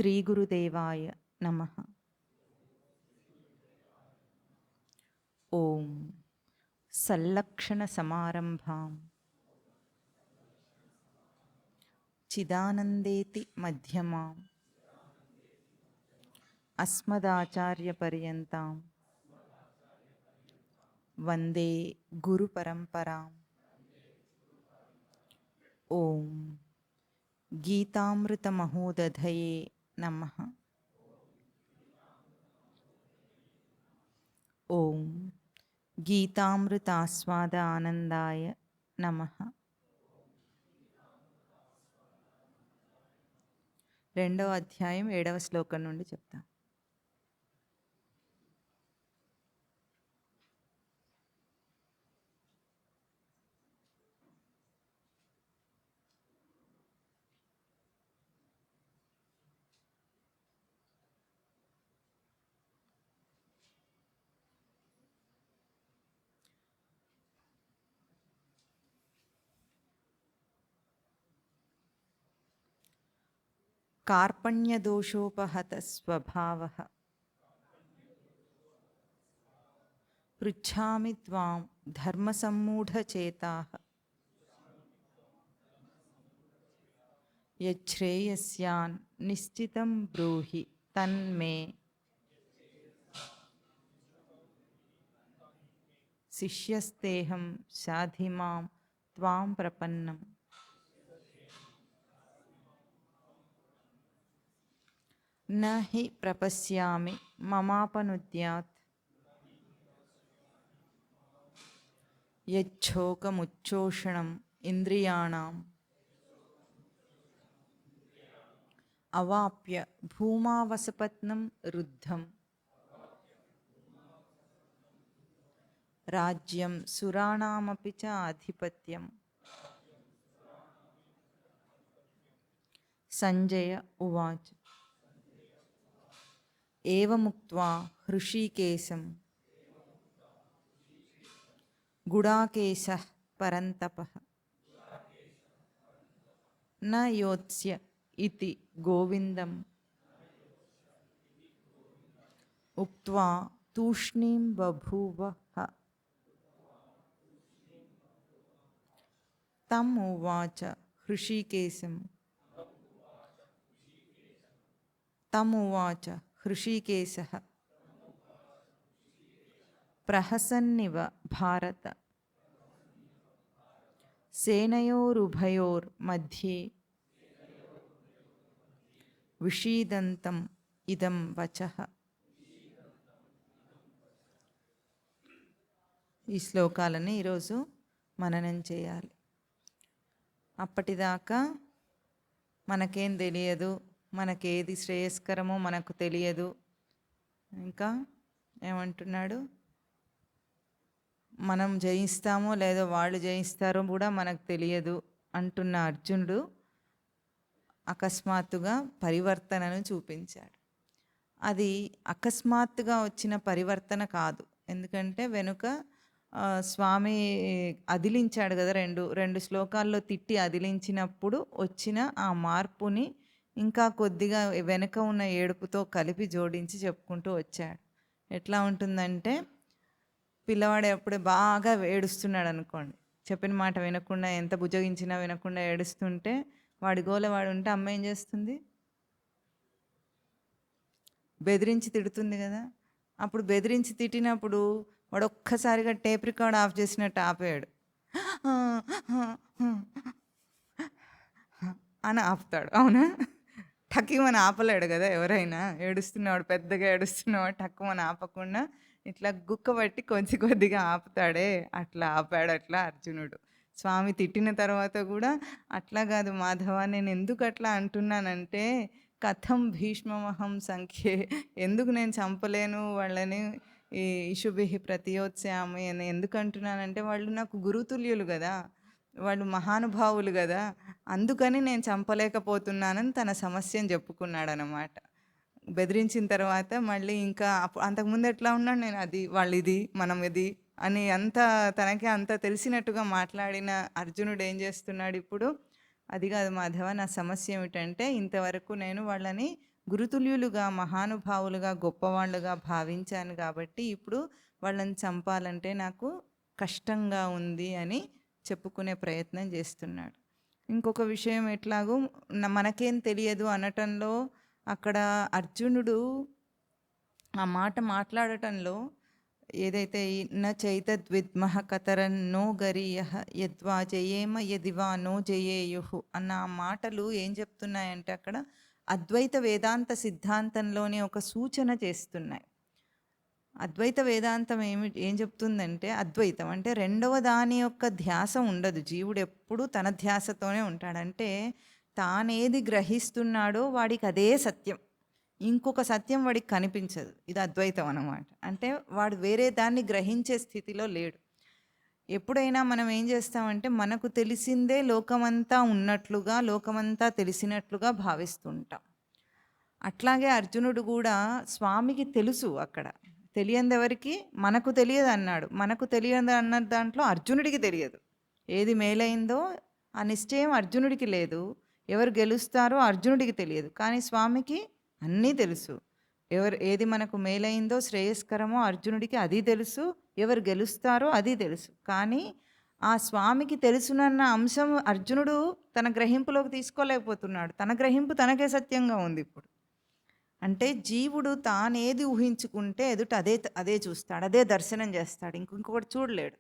శ్రీ గురుదేవాయ నమః. ఓం సల్లక్షణ సమారంభాం చిదానందేతి మధ్యమాం అస్మదాచార్య పర్యంతాం వందే గురు పరంపరాం. ఓం గీతామృత మహోదధయే నమః. ఓం గీతామృతాస్వాద ఆనందాయ నమః. రెండవ అధ్యాయం 7వ శ్లోకం నుండి చెప్తాం. కార్పణ్యదోషోపహత స్వభావః పృచ్ఛామి త్వాం ధర్మసమ్మూఢచేతాః యచ్ఛ్రేయస్యాన్ నిశ్చితం బ్రూహి తన్మే శిష్యస్తేహం శాధిమాం త్వాం ప్రపన్నం. న హి ప్రపశ్యామి మమాపనుద్యాత్ యచ్చోకముచ్చోషణం ఇంద్రియాణాం అవాప్య భూమావసపత్నం రుద్ధం. రాజ్యం సురాణామపి చ ఆధిపత్యం. సంజయ ఉవాచ ఏవముక్త్వా హృషీకేశం గుడాకేశః పరంతపః న యోత్స్య ఇతి గోవిందం ఉక్త్వా తూష్ణీం బభూవః. తం ఉవాచ హృషీకేశః ప్రహసన్నివ భారత సేనయోరుభయోర్मध्ये విషీదంతం ఇదం వచః. ఈ శ్లోకాలని ఈరోజు మననం చేయాలి. అప్పటిదాకా మనకేం తెలియదు, మనకేది శ్రేయస్కరమో మనకు తెలియదు. ఇంకా ఏమంటున్నాడు, మనం జయిస్తామో లేదో వాళ్ళు జయిస్తారో కూడా మనకు తెలియదు అంటున్న అర్జునుడు అకస్మాత్తుగా పరివర్తనను చూపించాడు. అది అకస్మాత్తుగా వచ్చిన పరివర్తన కాదు, ఎందుకంటే వెనుక స్వామి అదిలించాడు కదా, రెండు శ్లోకాల్లో తిట్టి అదిలించినప్పుడు వచ్చిన ఆ మార్పుని ఇంకా కొద్దిగా వెనుక ఉన్న ఏడుపుతో కలిపి జోడించి చెప్పుకుంటూ వచ్చాడు. ఎట్లా ఉంటుందంటే, పిల్లవాడు ఎప్పుడే బాగా ఏడుస్తున్నాడు అనుకోండి, చెప్పిన మాట వినకుండా, ఎంత బుజ్జగించినా వినకుండా ఏడుస్తుంటే వాడి గోల వాడు ఉంటే అమ్మ ఏం చేస్తుంది, బెదిరించి తిడుతుంది కదా. అప్పుడు బెదిరించి తిట్టినప్పుడు వాడు ఒక్కసారిగా టేప్ రికార్డ్ ఆఫ్ చేసినట్టు ఆపేయాడు అని ఆపుతాడు. అవునా? టక్కుమని ఆపలేడు కదా ఎవరైనా. ఏడుస్తున్నవాడు, పెద్దగా ఏడుస్తున్నవాడు టక్కుమని ఆపకుండా ఇట్లా గుక్కబట్టి కొద్దిగా ఆపుతాడే, అట్లా ఆపాడు. అట్లా అర్జునుడు స్వామి తిట్టిన తర్వాత కూడా అట్లా కాదు మాధవ, నేను ఎందుకు అట్లా అంటున్నానంటే, కథం భీష్మమహం సంఖ్యే, ఎందుకు నేను చంపలేను వాళ్ళని, ఈ ఇషుభిః ప్రతియోత్స్యామి అని ఎందుకు అంటున్నానంటే, వాళ్ళు నాకు గురుతుల్యులు కదా, వాళ్ళు మహానుభావులు కదా, అందుకని నేను చంపలేకపోతున్నానని తన సమస్యను చెప్పుకున్నాడు అన్నమాట. బెదిరించిన తర్వాత మళ్ళీ ఇంకా అంతకుముందు ఎట్లా ఉన్నాడు, నేను అది, వాళ్ళు ఇది, మనం ఇది అని తనకి అంత తెలిసినట్టుగా మాట్లాడిన అర్జునుడు ఏం చేస్తున్నాడు ఇప్పుడు, అది కాదు మాధవ, నా సమస్య ఏమిటంటే, ఇంతవరకు నేను వాళ్ళని గురుతుల్యులుగా, మహానుభావులుగా, గొప్పవాళ్ళుగా భావించాను కాబట్టి ఇప్పుడు వాళ్ళని చంపాలంటే నాకు కష్టంగా ఉంది అని చెప్పుకునే ప్రయత్నం చేస్తున్నాడు. ఇంకొక విషయం ఎట్లాగో మనకేం తెలియదు అనటంలో అక్కడ అర్జునుడు ఆ మాట మాట్లాడటంలో ఏదైతే న చైతద్విద్మః కతరన్నో గరీయః యద్వా జయేమ యదివా నో జయేయుః అన్న ఆ మాటలు ఏం చెప్తున్నాయంటే అక్కడ అద్వైత వేదాంత సిద్ధాంతంలోనే ఒక సూచన చేస్తున్నాయి. అద్వైత వేదాంతం ఏం చెప్తుందంటే అద్వైతం అంటే రెండవ దాని యొక్క ధ్యాస ఉండదు. జీవుడు ఎప్పుడు తన ధ్యాసతోనే ఉంటాడంటే తానేది గ్రహిస్తున్నాడో వాడికి అదే సత్యం, ఇంకొక సత్యం వాడికి కనిపించదు. ఇది అద్వైతం అన్నమాట. అంటే వాడు వేరే దాన్ని గ్రహించే స్థితిలో లేడు. ఎప్పుడైనా మనం ఏం చేస్తామంటే మనకు తెలిసిందే లోకమంతా ఉన్నట్లుగా, లోకమంతా తెలిసినట్లుగా భావిస్తుంటాం. అట్లాగే అర్జునుడు కూడా స్వామికి తెలుసు, అక్కడ తెలియంది ఎవరికి, మనకు తెలియదు అన్నాడు. మనకు తెలియదు అన్న దాంట్లో అర్జునుడికి తెలియదు. ఏది మేలైందో ఆ నిశ్చయం అర్జునుడికి లేదు. ఎవరు గెలుస్తారో అర్జునుడికి తెలియదు. కానీ స్వామికి అన్నీ తెలుసు. ఏది మనకు మేలైందో శ్రేయస్కరమో అర్జునుడికి అది తెలుసు. ఎవరు గెలుస్తారో అది తెలుసు. కానీ ఆ స్వామికి తెలుసునన్న అంశం అర్జునుడు తన గ్రహింపులోకి తీసుకోలేకపోతున్నాడు. తన గ్రహింపు తనకే సత్యంగా ఉంది ఇప్పుడు. అంటే జీవుడు తానేది ఊహించుకుంటే ఎదుట అదే చూస్తాడు, అదే దర్శనం చేస్తాడు, ఇంకొకటి చూడలేడు.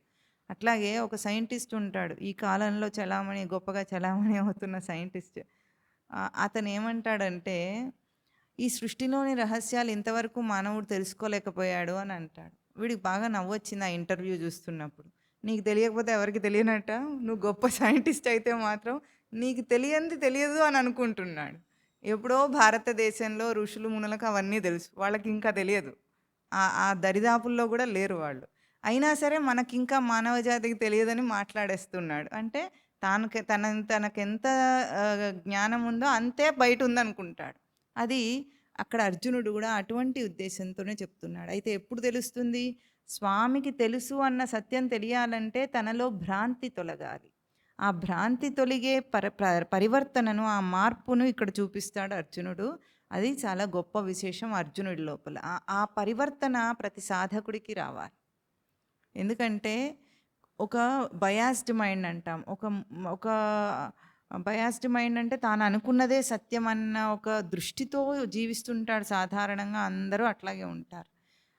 అట్లాగే ఒక సైంటిస్ట్ ఉంటాడు, ఈ కాలంలో గొప్పగా చలామణి అవుతున్న సైంటిస్ట్. అతను ఏమంటాడంటే ఈ సృష్టిలోని రహస్యాలు ఇంతవరకు మానవుడు తెలుసుకోలేకపోయాడు అని అంటాడు. వీడికి బాగా నవ్వొచ్చింది ఆ ఇంటర్వ్యూ చూస్తున్నప్పుడు. నీకు తెలియకపోతే ఎవరికి తెలియనట్ట, నువ్వు గొప్ప సైంటిస్ట్ అయితే మాత్రం నీకు తెలియదు అని అనుకుంటున్నాడు. ఎప్పుడో భారతదేశంలో ఋషులు మునులకు అవన్నీ తెలుసు, వాళ్ళకి ఇంకా తెలియదు. ఆ దరిదాపుల్లో కూడా లేరు వాళ్ళు. అయినా సరే మనకింకా మానవ జాతికి తెలియదని మాట్లాడేస్తున్నాడు. అంటే తనకెంత జ్ఞానం ఉందో అంతే బయట ఉందనుకుంటాడు. అది అక్కడ అర్జునుడు కూడా అటువంటి ఉద్దేశంతోనే చెప్తున్నాడు. అయితే ఎప్పుడు తెలుస్తుంది? స్వామికి తెలుసు అన్న సత్యం తెలియాలంటే తనలో భ్రాంతి తొలగాలి. ఆ భ్రాంతి తొలిగే పరివర్తనను, ఆ మార్పును ఇక్కడ చూపిస్తాడు అర్జునుడు. అది చాలా గొప్ప విశేషం అర్జునుడి లోపల. ఆ పరివర్తన ప్రతి సాధకుడికి రావాలి. ఎందుకంటే ఒక బయాస్డ్ మైండ్ అంటాం. ఒక బయాస్డ్ మైండ్ అంటే తాను అనుకున్నదే సత్యం అన్న ఒక దృష్టితో జీవిస్తుంటాడు. సాధారణంగా అందరూ అట్లాగే ఉంటారు.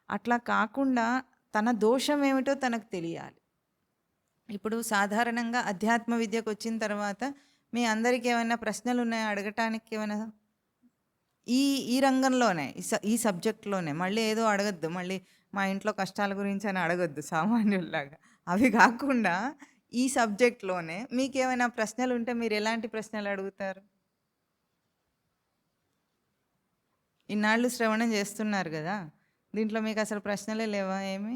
అట్లా కాకుండా తన దోషం ఏమిటో తనకు తెలియాలి. ఇప్పుడు సాధారణంగా అధ్యాత్మ విద్యకు వచ్చిన తర్వాత మీ అందరికీ ఏమైనా ప్రశ్నలు ఉన్నాయా అడగటానికి? ఏమైనా ఈ రంగంలోనే, ఈ సబ్జెక్ట్లోనే. మళ్ళీ ఏదో అడగద్దు, మళ్ళీ మా ఇంట్లో కష్టాల గురించి అని అడగద్దు సామాన్యుల్లాగా. అవి కాకుండా ఈ సబ్జెక్ట్లోనే మీకేమైనా ప్రశ్నలు ఉంటే మీరు ఎలాంటి ప్రశ్నలు అడుగుతారు? ఇన్నాళ్ళు శ్రవణం చేస్తున్నారు కదా, దీంట్లో మీకు అసలు ప్రశ్నలే లేవా? ఏమి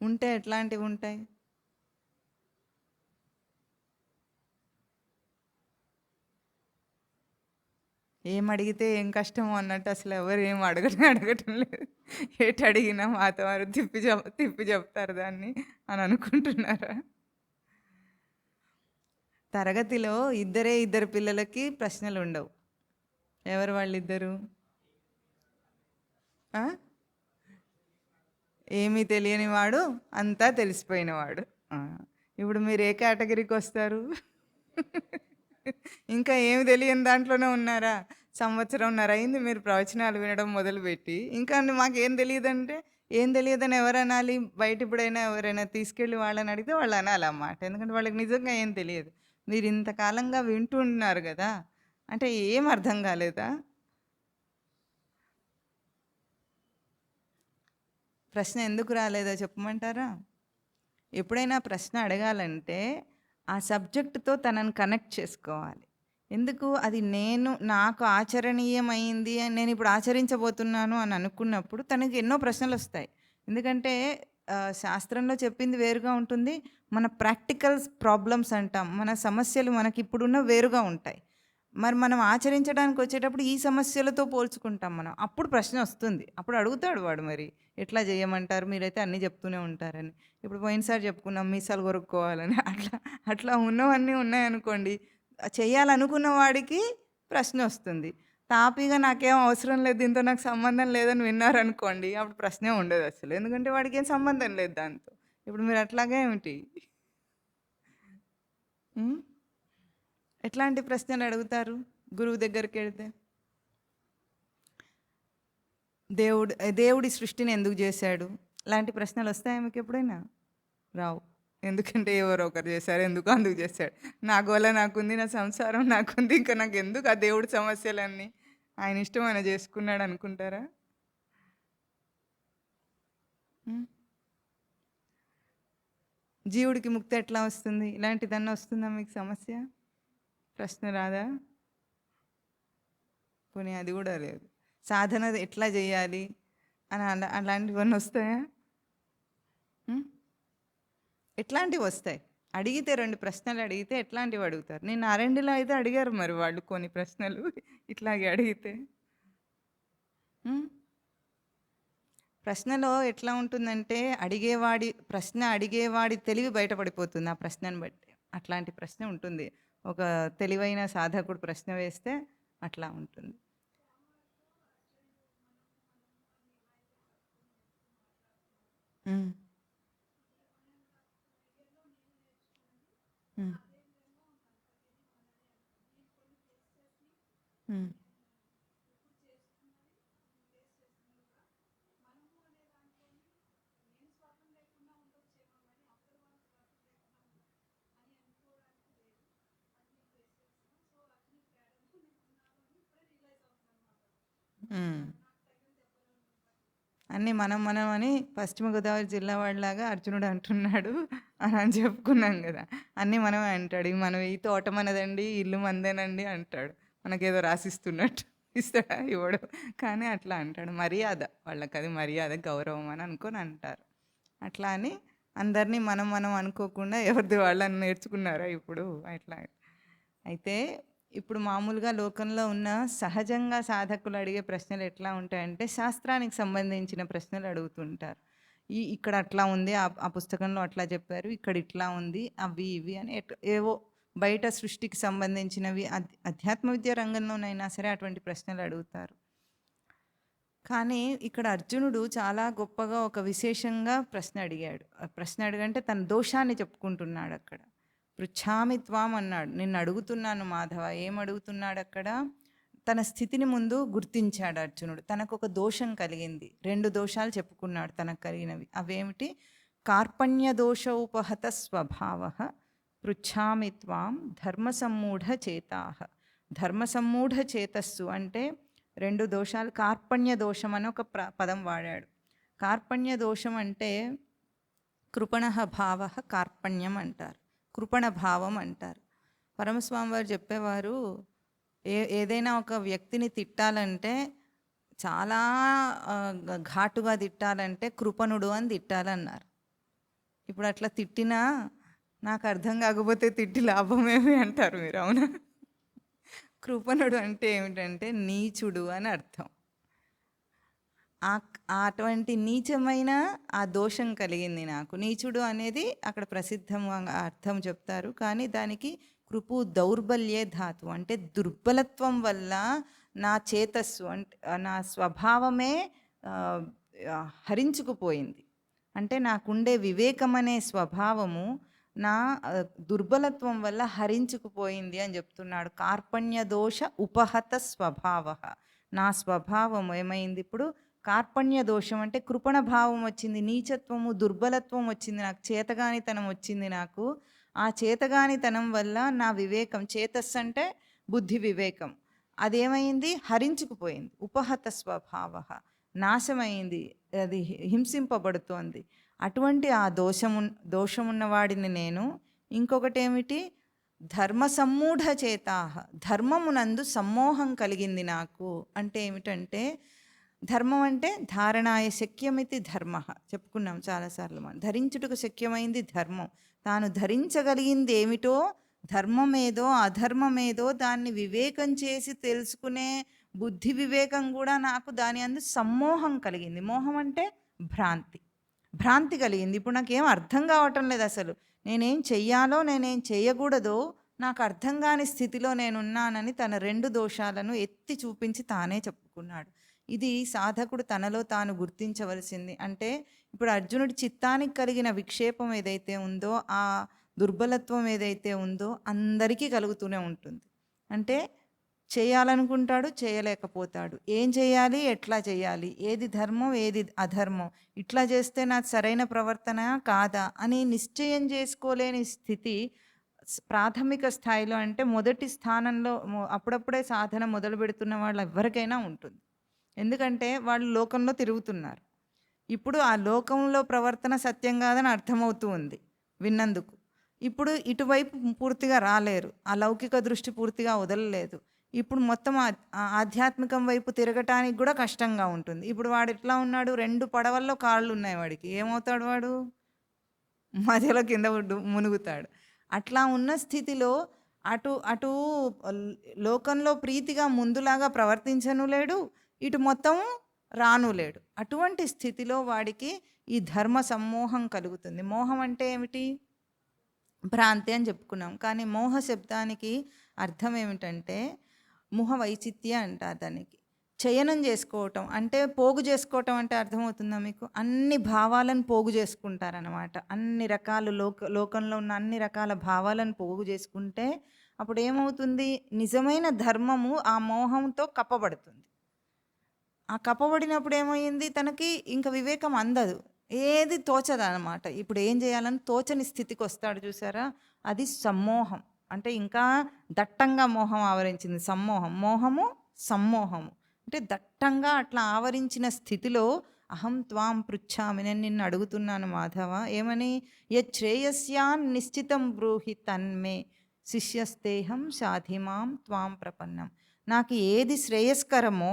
ఉంటే ఎట్లాంటివి ఉంటాయి? ఏం అడిగితే ఏం కష్టమో అన్నట్టు అసలు ఎవరు ఏం అడగటం లేదు. ఏటి అడిగినా మాతవారు తిప్పి చెప్తారు దాన్ని అని అనుకుంటున్నారా? తరగతిలో ఇద్దరు పిల్లలకి ప్రశ్నలు ఉండవు. ఎవరు వాళ్ళిద్దరు? ఏమీ తెలియని వాడు, అంతా తెలిసిపోయినవాడు. ఇప్పుడు మీరు ఏ కేటగిరీకి వస్తారు? ఇంకా ఏమి తెలియని దాంట్లోనే ఉన్నారా? సంవత్సరంన్నర అయింది మీరు ప్రవచనాలు వినడం మొదలుపెట్టి. ఇంకా మాకేం తెలియదంటే ఏం తెలియదని ఎవరు అనాలి? బయట ఇప్పుడైనా ఎవరైనా తీసుకెళ్ళి వాళ్ళని అడిగితే వాళ్ళు అనాలన్నమాట. ఎందుకంటే వాళ్ళకి నిజంగా ఏం తెలియదు. మీరు ఇంతకాలంగా వింటూ ఉన్నారు కదా, అంటే ఏం అర్థం కాలేదా? ప్రశ్న ఎందుకు రాలేదో చెప్పమంటారా? ఎప్పుడైనా ప్రశ్న అడగాలంటే ఆ సబ్జెక్టుతో తనని కనెక్ట్ చేసుకోవాలి. ఎందుకు? అది నాకు ఆచరణీయమైంది అని నేను ఇప్పుడు ఆచరించబోతున్నాను అని అనుకున్నప్పుడు తనకి ఎన్నో ప్రశ్నలు వస్తాయి. ఎందుకంటే శాస్త్రంలో చెప్పింది వేరుగా ఉంటుంది, మన ప్రాక్టికల్ ప్రాబ్లమ్స్ అంటాం, మన సమస్యలు మనకి ఇప్పుడున్న వేరుగా ఉంటాయి. మరి మనం ఆచరించడానికి వచ్చేటప్పుడు ఈ సమస్యలతో పోల్చుకుంటాం మనం. అప్పుడు ప్రశ్న వస్తుంది. అప్పుడు అడుగుతాడు వాడు, మరి ఎట్లా చేయమంటారు? మీరైతే అన్నీ చెప్తూనే ఉంటారని. ఇప్పుడు పోయినసారి చెప్పుకున్నాం మీసాలు కొరుక్కోవాలని. అట్లా ఉన్నవన్నీ ఉన్నాయనుకోండి, చేయాలనుకున్న వాడికి ప్రశ్న వస్తుంది. తాపీగా నాకేం అవసరం లేదు, దీంతో నాకు సంబంధం లేదని విన్నారనుకోండి, అప్పుడు ప్రశ్నే ఉండదసలు. ఎందుకంటే వాడికేం సంబంధం లేదు దాంతో. ఇప్పుడు మీరు అట్లాగా ఏమిటి? హ్మ్. ఎట్లాంటి ప్రశ్నలు అడుగుతారు గురువు దగ్గరికెళ్తే? దేవుడి సృష్టిని ఎందుకు చేశాడు? ఇలాంటి ప్రశ్నలొస్తాయా మీకెప్పుడైనా? రావు. ఎందుకంటే ఎవరో ఒకరు చేశారు. ఎందుకో అందుకు చేశాడు. నా గోల నాకుంది, నా సంసారం నాకుంది. ఇంకా నాకెందుకు ఆ దేవుడి సమస్యలన్నీ? ఆయన ఇష్టం ఆయన చేసుకున్నాడు అనుకుంటారా? హ్మ్. జీవుడికి ముక్తి ఎట్లా వస్తుంది? ఇలాంటిదన్నా వస్తుందా మీకు సమస్య? ప్రశ్న రాదా? పోనీ అది కూడా లేదు. సాధన ఎట్లా చేయాలి అని అలాంటివన్నీ వస్తాయా? హ్మ్. ఎట్లాంటివి వస్తాయి? అడిగితే 2 ప్రశ్నలు అడిగితే ఎట్లాంటివి అడుగుతారు? నిన్న ఆర్ఎండ్‌లో అయితే అడిగారు మరి వాళ్ళు కొన్ని ప్రశ్నలు ఇట్లాగే అడిగితే. హ్మ్. ప్రశ్నలో ఎట్లా ఉంటుందంటే ప్రశ్న అడిగేవాడి తెలివి బయటపడిపోతుంది ఆ ప్రశ్నను బట్టి. అట్లాంటి ప్రశ్న ఉంటుంది. ఒక తెలివైన సాధకుడు ప్రశ్న వేస్తే అట్లా ఉంటుంది. హ్మ్. హ్మ్. హ్మ్. హ్మ్. అన్నీ మనం అని పశ్చిమ గోదావరి జిల్లా వాడిలాగా అర్జునుడు అంటున్నాడు అని చెప్పుకున్నాం కదా! అన్నీ మనమే అంటాడు. మనం ఈ తోట మనదండి, ఇల్లు మనదేనండి అంటాడు. మనకేదో రాసిస్తున్నట్టు. ఇస్తాడా? ఇవ్వడు. కానీ అట్లా అంటాడు. మర్యాద. వాళ్ళకది మర్యాద, గౌరవం అని అనుకోని అంటారు. అట్లా అని అందరినీ మనం అనుకోకుండా ఎవరిది వాళ్ళని నేర్చుకున్నారా ఇప్పుడు? అట్లా. అయితే ఇప్పుడు మామూలుగా లోకంలో ఉన్న సహజంగా సాధకులు అడిగే ప్రశ్నలు ఎట్లా ఉంటాయంటే శాస్త్రానికి సంబంధించిన ప్రశ్నలు అడుగుతుంటారు. ఇక్కడ అట్లా ఉంది, ఆ పుస్తకంలో అట్లా చెప్పారు, ఇక్కడ ఇట్లా ఉంది, అవి ఇవి అని ఏవో బయట సృష్టికి సంబంధించినవి అధ్యాత్మ విద్యా రంగంలోనైనా సరే అటువంటి ప్రశ్నలు అడుగుతారు. కానీ ఇక్కడ అర్జునుడు చాలా గొప్పగా ఒక విశేషంగా ప్రశ్న అడిగాడు. ప్రశ్న అడిగంటే తన దోషాన్ని చెప్పుకుంటున్నాడు అక్కడ. పృచ్ఛామి త్వాం అన్నాడు. నిన్ను అడుగుతున్నాను మాధవ. ఏం అడుగుతున్నాడు అక్కడ? తన స్థితిని ముందు గుర్తించాడు అర్జునుడు. తనకొక దోషం కలిగింది. 2 దోషాలు చెప్పుకున్నాడు తనకు కలిగినవి. అవేమిటి? కార్పణ్య దోషోపహత స్వభావః పృచ్ఛామి త్వాం ధర్మసమ్మూఢ చేతాః. ధర్మసమ్మూఢ చేతస్సు అంటే 2 దోషాలు. కార్పణ్య దోషం అని ఒక పదం వాడాడు. కార్పణ్య దోషం అంటే కృపణః భావః కార్పణ్యం అంటారు. కృపణ భావం అంటారు. పరమస్వామి వారు చెప్పేవారు, ఏదైనా ఒక వ్యక్తిని తిట్టాలంటే చాలా ఘాటుగా తిట్టాలంటే కృపణుడు అని తిట్టాలన్నారు. ఇప్పుడు అట్లా తిట్టినా నాకు అర్థం కాకపోతే తిట్టి లాభమేమి అంటారు మీరు, అవునా? కృపణుడు అంటే ఏమిటంటే నీచుడు అని అర్థం. అటువంటి నీచమైన ఆ దోషం కలిగింది నాకు. నీచుడు అనేది అక్కడ ప్రసిద్ధంగా అర్థం చెప్తారు. కానీ దానికి కృపు దౌర్బల్యే ధాతు అంటే దుర్బలత్వం వల్ల నా చేతస్సు అంటే నా స్వభావమే హరించుకుపోయింది. అంటే నాకుండే వివేకం అనే స్వభావము నా దుర్బలత్వం వల్ల హరించుకుపోయింది అని చెప్తున్నాడు. కార్పణ్య దోష ఉపహత స్వభావ. నా స్వభావం ఏమైంది ఇప్పుడు? కార్పణ్య దోషం అంటే కృపణ భావం వచ్చింది, నీచత్వము, దుర్బలత్వం వచ్చింది, నాకు చేతగానితనం వచ్చింది. నాకు ఆ చేతగానితనం వల్ల నా వివేకం, చేతస్సు అంటే బుద్ధి వివేకం, అదేమైంది? హరించుకుపోయింది. ఉపహత స్వభావ, నాశమైంది, అది హింసింపబడుతోంది. అటువంటి ఆ దోషమున్నవాడిని నేను. ఇంకొకటి ఏమిటి? ధర్మ సమ్మూఢ చేతాహ, ధర్మమునందు సమ్మోహం కలిగింది నాకు. అంటే ఏమిటంటే ధర్మం అంటే ధారణాయ శక్యమితి ధర్మ చెప్పుకున్నాం చాలాసార్లు. మనం ధరించుటకు శక్యమైంది ధర్మం. తాను ధరించగలిగింది ఏమిటో, ధర్మమేదో అధర్మమేదో దాన్ని వివేకం చేసి తెలుసుకునే బుద్ధి వివేకం కూడా నాకు దాని అందు సమ్మోహం కలిగింది. మోహం అంటే భ్రాంతి కలిగింది. ఇప్పుడు నాకేం అర్థం కావటం లేదు అసలు. నేనేం చెయ్యాలో నేనేం చేయకూడదో నాకు అర్థం కాని స్థితిలో నేనున్నానని తన 2 దోషాలను ఎత్తి చూపించి తానే చెప్పుకున్నాడు. ఇది సాధకుడు తనలో తాను గుర్తించవలసింది. అంటే ఇప్పుడు అర్జునుడి చిత్తానికి కలిగిన విక్షేపం ఏదైతే ఉందో, ఆ దుర్బలత్వం ఏదైతే ఉందో అందరికీ కలుగుతూనే ఉంటుంది. అంటే చేయాలనుకుంటాడు, చేయలేకపోతాడు. ఏం చేయాలి? ఎట్లా చేయాలి? ఏది ధర్మం? ఏది అధర్మం? ఇట్లా చేస్తే నాది సరైన ప్రవర్తన కాదా? అని నిశ్చయం చేసుకోలేని స్థితి ప్రాథమిక స్థాయిలో, అంటే మొదటి స్థానంలో అప్పుడప్పుడే సాధన మొదలుపెడుతున్న వాళ్ళు ఎవ్వరికైనా ఉంటుంది. ఎందుకంటే వాళ్ళు లోకంలో తిరుగుతున్నారు. ఇప్పుడు ఆ లోకంలో ప్రవర్తన సత్యం కాదని అర్థమవుతూ ఉంది విన్నందుకు. ఇప్పుడు ఇటువైపు పూర్తిగా రాలేరు. ఆ లౌకిక దృష్టి పూర్తిగా వదలలేదు. ఇప్పుడు మొత్తం ఆధ్యాత్మికం వైపు తిరగటానికి కూడా కష్టంగా ఉంటుంది. ఇప్పుడు వాడు ఎట్లా ఉన్నాడు? 2 పడవల్లో కాళ్ళు ఉన్నాయి వాడికి. ఏమవుతాడు వాడు? మధ్యలో కింద మునుగుతాడు. అట్లా ఉన్న స్థితిలో అటు అటు లోకంలో ప్రీతిగా ముందులాగా ప్రవర్తించను లేడు, ఇటు మొత్తం రాను లేడు. అటువంటి స్థితిలో వాడికి ఈ ధర్మ సమ్మోహం కలుగుతుంది. మోహం అంటే ఏమిటి? భ్రాంతి అని చెప్పుకున్నాం. కానీ మోహ శబ్దానికి అర్థం ఏమిటంటే ముహ వైచిత్య అంటారు దానికి. చయనం చేసుకోవటం అంటే పోగు చేసుకోవటం అంటే అర్థమవుతుందా మీకు? అన్ని భావాలను పోగు చేసుకుంటారనమాట. అన్ని రకాల లోకంలో ఉన్న అన్ని రకాల భావాలను పోగు చేసుకుంటే అప్పుడు ఏమవుతుంది? నిజమైన ధర్మము ఆ మోహంతో కప్పబడుతుంది. ఆ కప్పబడినప్పుడు ఏమైంది? తనకి ఇంక వివేకం అందదు, ఏది తోచదనమాట. ఇప్పుడు ఏం చేయాలని తోచని స్థితికి వస్తాడు చూసారా? అది సమ్మోహం. అంటే ఇంకా దట్టంగా మోహం ఆవరించింది. సమ్మోహం, మోహము, సమ్మోహము అంటే దట్టంగా అట్లా ఆవరించిన స్థితిలో అహం త్వాం పృచ్ఛామి, నేను నిన్ను అడుగుతున్నాను మాధవ, ఏమని? యశ్రేయస్యాన్ నిశ్చితం బ్రూహి తన్మే శిష్యస్తేహం సాధిమాం త్వాం ప్రపన్నం. నాకు ఏది శ్రేయస్కరమో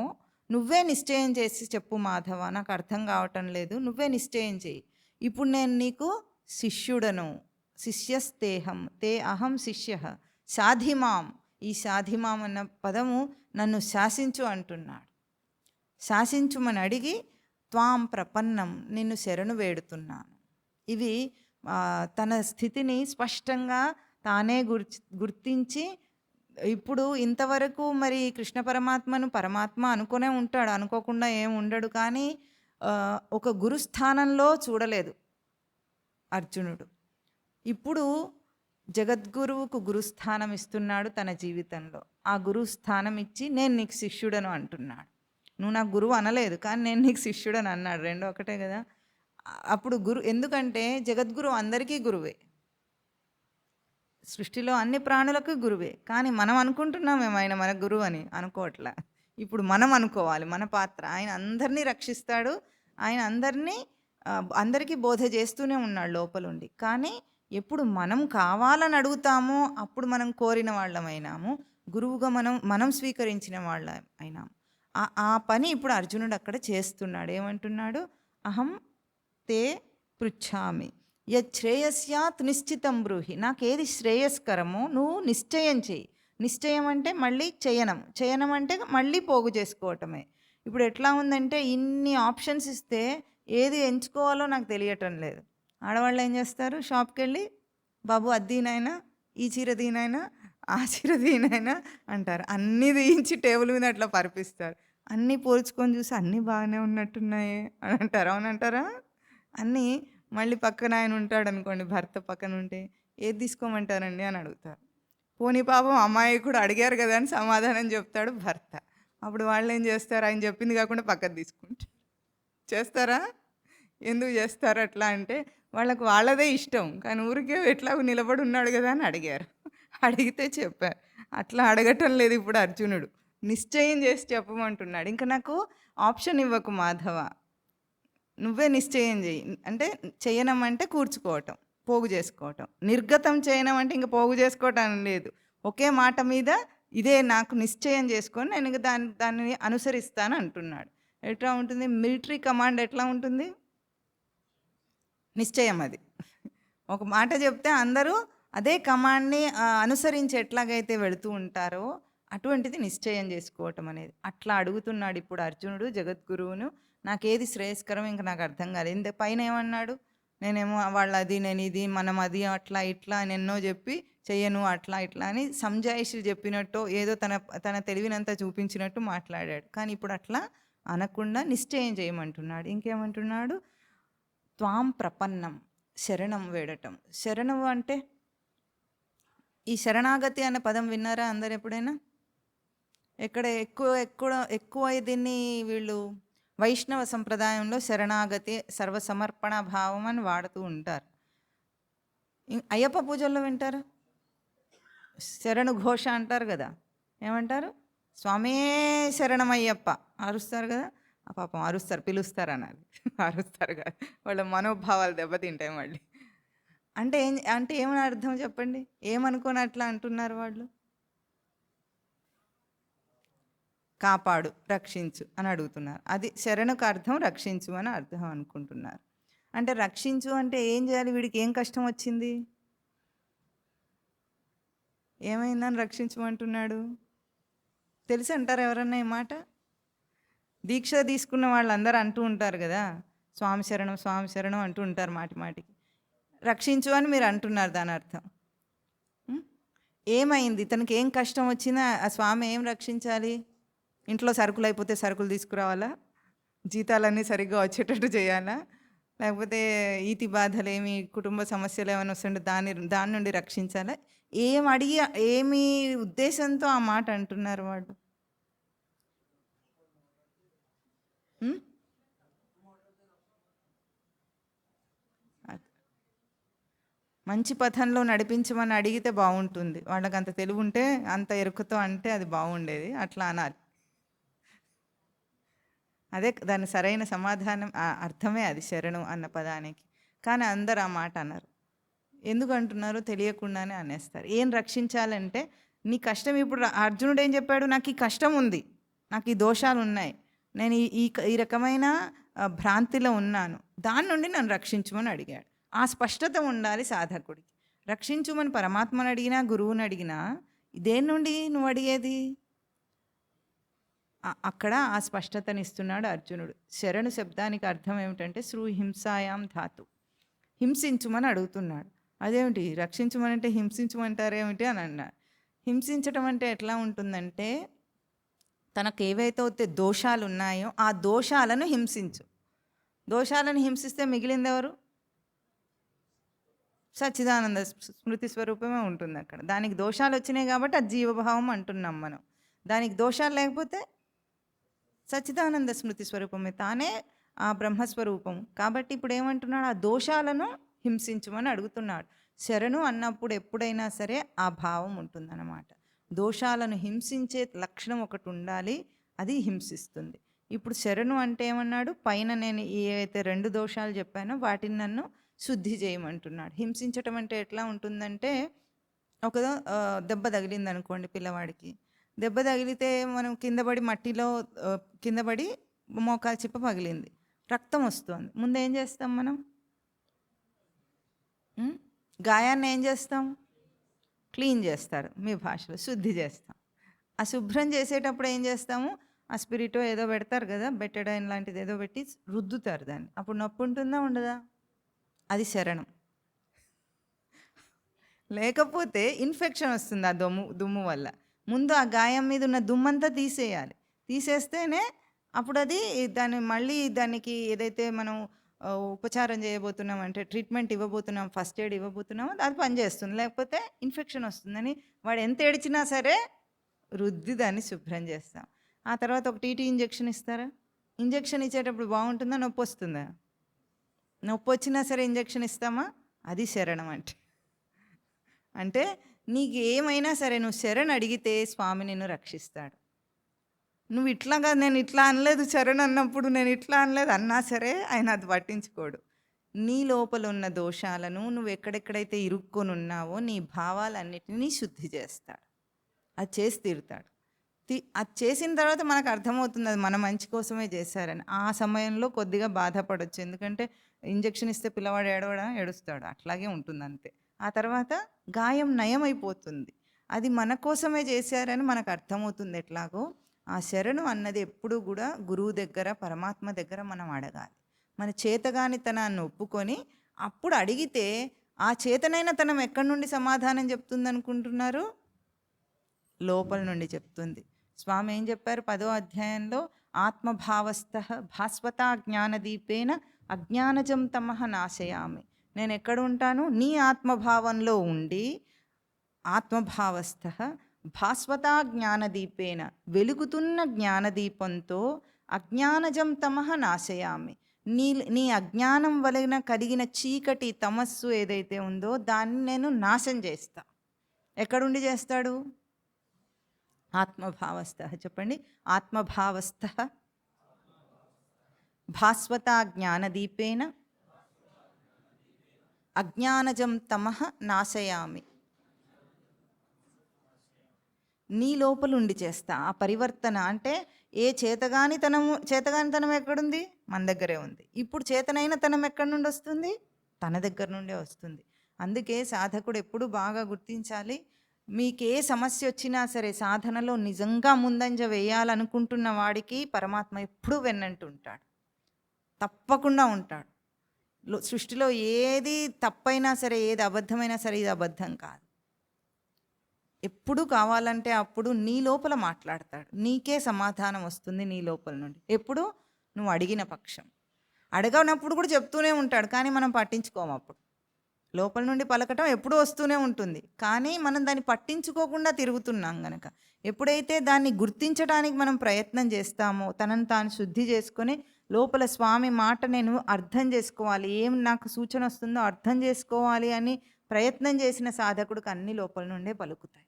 నువ్వే నిశ్చయం చేసి చెప్పు మాధవ, నాకు అర్థం కావటం లేదు, నువ్వే నిశ్చయం చేయి. ఇప్పుడు నేను నీకు శిష్యుడను. శిష్యస్తేహం, తే అహం శిష్య, సాధిమాం, ఈ సాధిమాం అన్న పదము నన్ను శాసించు అంటున్నాడు. శాసించుమని అడిగి త్వాం ప్రపన్నం, నిన్ను శరణు వేడుతున్నాను. ఇవి తన స్థితిని స్పష్టంగా తానే గుర్తించి, ఇప్పుడు ఇంతవరకు మరి కృష్ణ పరమాత్మను పరమాత్మ అనుకునే ఉంటాడు, అనుకోకుండా ఏం ఉండడు. కానీ ఒక గురుస్థానంలో చూడలేదు అర్జునుడు. ఇప్పుడు జగద్గురువుకు గురుస్థానం ఇస్తున్నాడు తన జీవితంలో. ఆ గురుస్థానం ఇచ్చి నేను నీకు శిష్యుడను అంటున్నాడు. నువ్వు నాకు గురువు అనలేదు, కానీ నేను నీకు శిష్యుడని అన్నాడు. రెండు ఒకటే కదా. అప్పుడు ఎందుకంటే జగద్గురువు అందరికీ గురువే, సృష్టిలో అన్ని ప్రాణులకు గురువే. కానీ మనం అనుకుంటున్నాం ఏమైనా మన గురువు అని, అనుకోవట్లా. ఇప్పుడు మనం అనుకోవాలి మన పాత్ర. ఆయన అందరినీ రక్షిస్తాడు, ఆయన అందరికీ బోధ చేస్తూనే ఉన్నాడు లోపలుండి. కానీ ఎప్పుడు మనం కావాలని అడుగుతామో అప్పుడు మనం కోరిన వాళ్ళమైనాము, గురువుగా మనం స్వీకరించిన వాళ్ళ అయినాము. ఆ పని ఇప్పుడు అర్జునుడు అక్కడ చేస్తున్నాడు. ఏమంటున్నాడు? అహం తే పృచ్ఛామి యశ్రేయస్యాత్ నిశ్చితం బ్రూహి, నాకేది శ్రేయస్కరమో నువ్వు నిశ్చయం చేయి. నిశ్చయం అంటే మళ్ళీ చేయనం అంటే మళ్ళీ పోగు చేసుకోవటమే. ఇప్పుడు ఎట్లా ఉందంటే ఇన్ని ఆప్షన్స్ ఇస్తే ఏది ఎంచుకోవాలో నాకు తెలియటం లేదు. ఆడవాళ్ళు ఏం చేస్తారు? షాప్కి వెళ్ళి బాబు అది దీనైనా, ఈ చీర దీనైనా, ఆ చీర దీనైనా అంటారు. అన్నీ తీయించి టేబుల్ మీద అట్లా పరిపిస్తారు. అన్నీ పోల్చుకొని చూసి అన్నీ బాగానే ఉన్నట్టున్నాయే అని అంటారు. అవునంటారా? అన్నీ మళ్ళీ పక్కన ఆయన ఉంటాడు అనుకోండి, భర్త పక్కన ఉంటే ఏది తీసుకోమంటారండి అని అడుగుతారు. పోనీ పాపం అమ్మాయి కూడా అడిగారు కదా అని సమాధానం చెప్తాడు భర్త. అప్పుడు వాళ్ళు ఏం చేస్తారు? ఆయన చెప్పింది కాకుండా పక్కన తీసుకుంటారు. చేస్తారా? ఎందుకు చేస్తారు అట్లా అంటే వాళ్ళకు వాళ్ళదే ఇష్టం, కానీ ఊరికే ఎట్లా నిలబడి ఉన్నాడు కదా అని అడిగారు. అడిగితే చెప్పారు. అట్లా అడగటం లేదు ఇప్పుడు అర్జునుడు, నిశ్చయం చేసి చెప్పమంటున్నాడు. ఇంకా నాకు ఆప్షన్ ఇవ్వకు మాధవ, నువ్వే నిశ్చయం చేయి. అంటే చేయనం అంటే కూర్చుకోవటం, పోగు చేసుకోవటం. నిర్గతం చేయనం అంటే ఇంకా పోగు చేసుకోవటం లేదు, ఒకే మాట మీద ఇదే నాకు నిశ్చయం చేసుకొని నేను దాన్ని అనుసరిస్తాను అంటున్నాడు. ఎట్లా ఉంటుంది? మిలిటరీ కమాండ్ ఎట్లా ఉంటుంది? నిశ్చయం. అది ఒక మాట చెప్తే అందరూ అదే కమాండ్ని అనుసరించి ఎట్లాగైతే వెళుతూ ఉంటారో అటువంటిది నిశ్చయం చేసుకోవటం అనేది. అట్లా అడుగుతున్నాడు ఇప్పుడు అర్జునుడు జగద్గురువును, నాకేది శ్రేయస్కరం ఇంకా నాకు అర్థం కాలేదు. పైన ఏమన్నాడు? నేనేమో వాళ్ళది, నేనిది, మనం అది, అట్లా ఇట్లా అని ఎన్నో చెప్పి చెయ్యను అట్లా ఇట్లా అని సంజాయిషులు చెప్పినట్టు ఏదో తన తన తెలివినంతా చూపించినట్టు మాట్లాడాడు. కానీ ఇప్పుడు అట్లా అనకుండా నిశ్చయం చేయమంటున్నాడు. ఇంకేమంటున్నాడు? త్వాం ప్రపన్నం, శరణం వేడటం. శరణం అంటే ఈ శరణాగతి అనే పదం విన్నారా అందరు ఎప్పుడైనా? ఎక్కడ ఎక్కువ దీన్ని వీళ్ళు వైష్ణవ సంప్రదాయంలో శరణాగతి, సర్వసమర్పణ భావం అని వాడుతూ ఉంటారు. అయ్యప్ప పూజల్లో వింటారు, శరణు ఘోష అంటారు కదా. ఏమంటారు? స్వామే శరణమయ్యప్ప అరుస్తారు కదా. ఆ పాపం అరుస్తారు, పిలుస్తారు అనాలి. అరుస్తారు కదా, వాళ్ళ మనోభావాలు దెబ్బతింటాయి మళ్ళీ. అంటే ఏమని అర్థం చెప్పండి? ఏమనుకొని అట్లా అంటున్నారు వాళ్ళు? కాపాడు, రక్షించు అని అడుగుతున్నారు. అది శరణుకు అర్థం రక్షించు అని అర్థం అనుకుంటున్నారు. అంటే రక్షించు అంటే ఏం చేయాలి? వీడికి ఏం కష్టం వచ్చింది? ఏమైందని రక్షించమంటున్నాడు? తెలిసి అంటారు ఎవరన్నా ఈ మాట? దీక్ష తీసుకున్న వాళ్ళందరూ అంటూ ఉంటారు కదా, స్వామి శరణం స్వామి శరణం అంటూ ఉంటారు మాటి మాటికి. రక్షించు అని మీరు అంటున్నారు, దాని అర్థం ఏమైంది? తనకి ఏం కష్టం వచ్చినా ఆ స్వామి ఏం రక్షించాలి? ఇంట్లో సరుకులు అయిపోతే సరుకులు తీసుకురావాలా? జీతాలన్నీ సరిగ్గా వచ్చేటట్టు చేయాలా? లేకపోతే ఈతి బాధలేమి, కుటుంబ సమస్యలు ఏమైనా వస్తుంటే దాని నుండి రక్షించాలా? ఏమి ఉద్దేశంతో ఆ మాట అంటున్నారు వాళ్ళు? మంచి పథంలో నడిపించమని అడిగితే బాగుంటుంది. వాళ్ళకి అంత తెలివి ఉంటే, అంత ఎరుకతో అంటే అది బాగుండేది. అట్లా అనాలి. అదే దాని సరైన సమాధానం, అర్థమే అది శరణు అన్న పదానికి. కానీ అందరు ఆ మాట అన్నారు. ఎందుకు అంటున్నారో తెలియకుండానే అనేస్తారు. ఏం రక్షించాలంటే, నీ కష్టం ఇప్పుడు అర్జునుడు ఏం చెప్పాడు? నాకు ఈ కష్టం ఉంది, నాకు ఈ దోషాలు ఉన్నాయి, నేను ఈ రకమైన భ్రాంతిలో ఉన్నాను, దాని నుండి నన్ను రక్షించమని అడిగాడు. ఆ స్పష్టత ఉండాలి సాధకుడికి. రక్షించుమని పరమాత్మను అడిగినా, గురువుని అడిగినా దేని నుండి నువ్వు అడిగేది? అక్కడ ఆ స్పష్టతనిస్తున్నాడు అర్జునుడు. శరణు శబ్దానికి అర్థం ఏమిటంటే హింసాయాం ధాతు, హింసించుమని అడుగుతున్నాడు. అదేమిటి రక్షించమని అంటే హింసించమంటారేమిటి అని అన్నాడు. హింసించటం అంటే ఎట్లా ఉంటుందంటే, తనకు ఏవైతే దోషాలు ఉన్నాయో ఆ దోషాలను హింసించు. దోషాలను హింసిస్తే మిగిలిందెవరు? సచ్చిదానంద స్మృతి స్వరూపమే ఉంటుంది అక్కడ. దానికి దోషాలు వచ్చినాయి కాబట్టి అది జీవభావం అంటున్నాం మనం. దానికి దోషాలు లేకపోతే సచ్చిదానంద స్మృతి స్వరూపమే, తానే ఆ బ్రహ్మస్వరూపం. కాబట్టి ఇప్పుడు ఏమంటున్నాడు? ఆ దోషాలను హింసించమని అడుగుతున్నాడు. శరణు అన్నప్పుడు ఎప్పుడైనా సరే ఆ భావం ఉంటుందన్నమాట. దోషాలను హింసించే లక్షణం ఒకటి ఉండాలి, అది హింసిస్తుంది. ఇప్పుడు శరణు అంటే ఏమన్నాడు? పైన నేను ఏవైతే 2 దోషాలు చెప్పానో వాటిని నన్ను శుద్ధి చేయమంటున్నాడు. హింసించటం అంటే ఎట్లా ఉంటుందంటే, ఒక దెబ్బ తగిలింది అనుకోండి పిల్లవాడికి. దెబ్బ తగిలితే మనం కిందపడి మట్టిలో కిందపడి మోకాలు చిప్ప పగిలింది, రక్తం వస్తుంది. ముందు ఏం చేస్తాం మనం? గాయాన్ని ఏం చేస్తాం? క్లీన్ చేస్తారు, మీ భాషలో శుద్ధి చేస్తాం. ఆ శుభ్రం చేసేటప్పుడు ఏం చేస్తాము? ఆ స్పిరిటో ఏదో పెడతారు కదా, బెటడైన్ లాంటిది ఏదో పెట్టి రుద్దుతారు దాన్ని. అప్పుడు నొప్పి ఉంటుందా ఉండదా? అది శరణం. లేకపోతే ఇన్ఫెక్షన్ వస్తుంది ఆ దుమ్ము వల్ల. ముందు ఆ గాయం మీద ఉన్న దుమ్మంతా తీసేయాలి. తీసేస్తేనే అప్పుడు అది మళ్ళీ దానికి ఏదైతే మనం ఉపచారం చేయబోతున్నాం అంటే ట్రీట్మెంట్ ఇవ్వబోతున్నాం, ఫస్ట్ ఎయిడ్ ఇవ్వబోతున్నామో అది పనిచేస్తుంది. లేకపోతే ఇన్ఫెక్షన్ వస్తుందని వాడు ఎంత ఏడిచినా సరే రుద్ది దాన్ని శుభ్రం చేస్తాం. ఆ తర్వాత ఒక టీటీ ఇంజెక్షన్ ఇస్తారా? ఇంజెక్షన్ ఇచ్చేటప్పుడు బాగుంటుందా, నొప్పి వస్తుందా? నొప్పి వచ్చినా సరే ఇంజెక్షన్ ఇస్తామా? అది శరణం అంటే నీకు ఏమైనా సరే నువ్వు శరణ్ అడిగితే స్వామి నిన్ను రక్షిస్తాడు. నువ్వు ఇట్లాగా నేను ఇట్లా అనలేదు శరణ్ అన్నప్పుడు, నేను ఇట్లా అనలేదు అన్నా సరే ఆయన అది పట్టించుకోడు. నీ లోపల ఉన్న దోషాలను నువ్వు ఎక్కడెక్కడైతే ఇరుక్కొని ఉన్నావో నీ భావాలన్నిటినీ శుద్ధి చేస్తాడు. అది చేసి తీరుతాడు. అది చేసిన తర్వాత మనకు అర్థమవుతుంది అది మన మంచి కోసమే చేశారని. ఆ సమయంలో కొద్దిగా బాధపడవచ్చు, ఎందుకంటే ఇంజెక్షన్ ఇస్తే పిల్లవాడు ఏడుస్తాడు, అట్లాగే ఉంటుంది అంతే. ఆ తర్వాత గాయం నయమైపోతుంది. అది మన కోసమే చేశారని మనకు అర్థమవుతుంది. ఎట్లాగో ఆ శరణు అన్నది ఎప్పుడు కూడా గురువు దగ్గర, పరమాత్మ దగ్గర మనం అడగాలి. మన చేతగానితనాన్ని ఒప్పుకొని అప్పుడు అడిగితే ఆ చేతనైనతనం ఎక్కడి నుండి సమాధానం చెప్తుంది అనుకుంటున్నారు? లోపల నుండి చెప్తుంది. స్వామి ఏం చెప్పారు 10వ అధ్యాయంలో? ఆత్మభావస్థ భాస్వతా జ్ఞానదీపేన అజ్ఞానజం తమః నాశయామి. నేను ఎక్కడ ఉంటాను? నీ ఆత్మభావంలో ఉండి, ఆత్మభావస్థ భాస్వతా జ్ఞానదీపేన, వెలుగుతున్న జ్ఞానదీపంతో అజ్ఞానజం తమః నాశయామి. నీ అజ్ఞానం వలన కలిగిన చీకటి తమస్సు ఏదైతే ఉందో దాన్ని నేను నాశం చేస్తా. ఎక్కడుండి చేస్తాడు? ఆత్మభావస్థ. చెప్పండి. ఆత్మభావస్థ భాస్వతా జ్ఞానదీపేన అజ్ఞానజం తమః నాశయామి. నీ లోపలుండి చేస్తా ఆ పరివర్తన. అంటే ఏ చేతగానితనం ఎక్కడుంది? మన దగ్గరే ఉంది. ఇప్పుడు చేతనైన తనం ఎక్కడి నుండి వస్తుంది? తన దగ్గర నుండే వస్తుంది. అందుకే సాధకుడు ఎప్పుడు బాగా గుర్తించాలి, మీకే సమస్య వచ్చినా సరే సాధనలో నిజంగా ముందంజ వేయాలనుకుంటున్న వాడికి పరమాత్మ ఎప్పుడూ వెన్నంటూ ఉంటాడు, తప్పకుండా ఉంటాడు. సృష్టిలో ఏది తప్పైనా సరే, ఏది అబద్ధమైనా సరే, ఇది అబద్ధం కాదు. ఎప్పుడు కావాలంటే అప్పుడు నీ లోపల మాట్లాడతాడు, నీకే సమాధానం వస్తుంది నీ లోపల నుండి. ఎప్పుడు? నువ్వు అడిగిన పక్షం. అడగనప్పుడు కూడా చెప్తూనే ఉంటాడు, కానీ మనం పట్టించుకోము. అప్పుడు లోపల నుండి పలకటం ఎప్పుడూ వస్తూనే ఉంటుంది, కానీ మనం దాన్ని పట్టించుకోకుండా తిరుగుతున్నాం గనక. ఎప్పుడైతే దాన్ని గుర్తించడానికి మనం ప్రయత్నం చేస్తామో, తనను తాను శుద్ధి చేసుకొని లోపల స్వామి మాట నేను అర్థం చేసుకోవాలి, ఏం నాకు సూచన వస్తుందో అర్థం చేసుకోవాలి అని ప్రయత్నం చేసిన సాధకుడికి అన్ని లోపల నుండే పలుకుతాయి.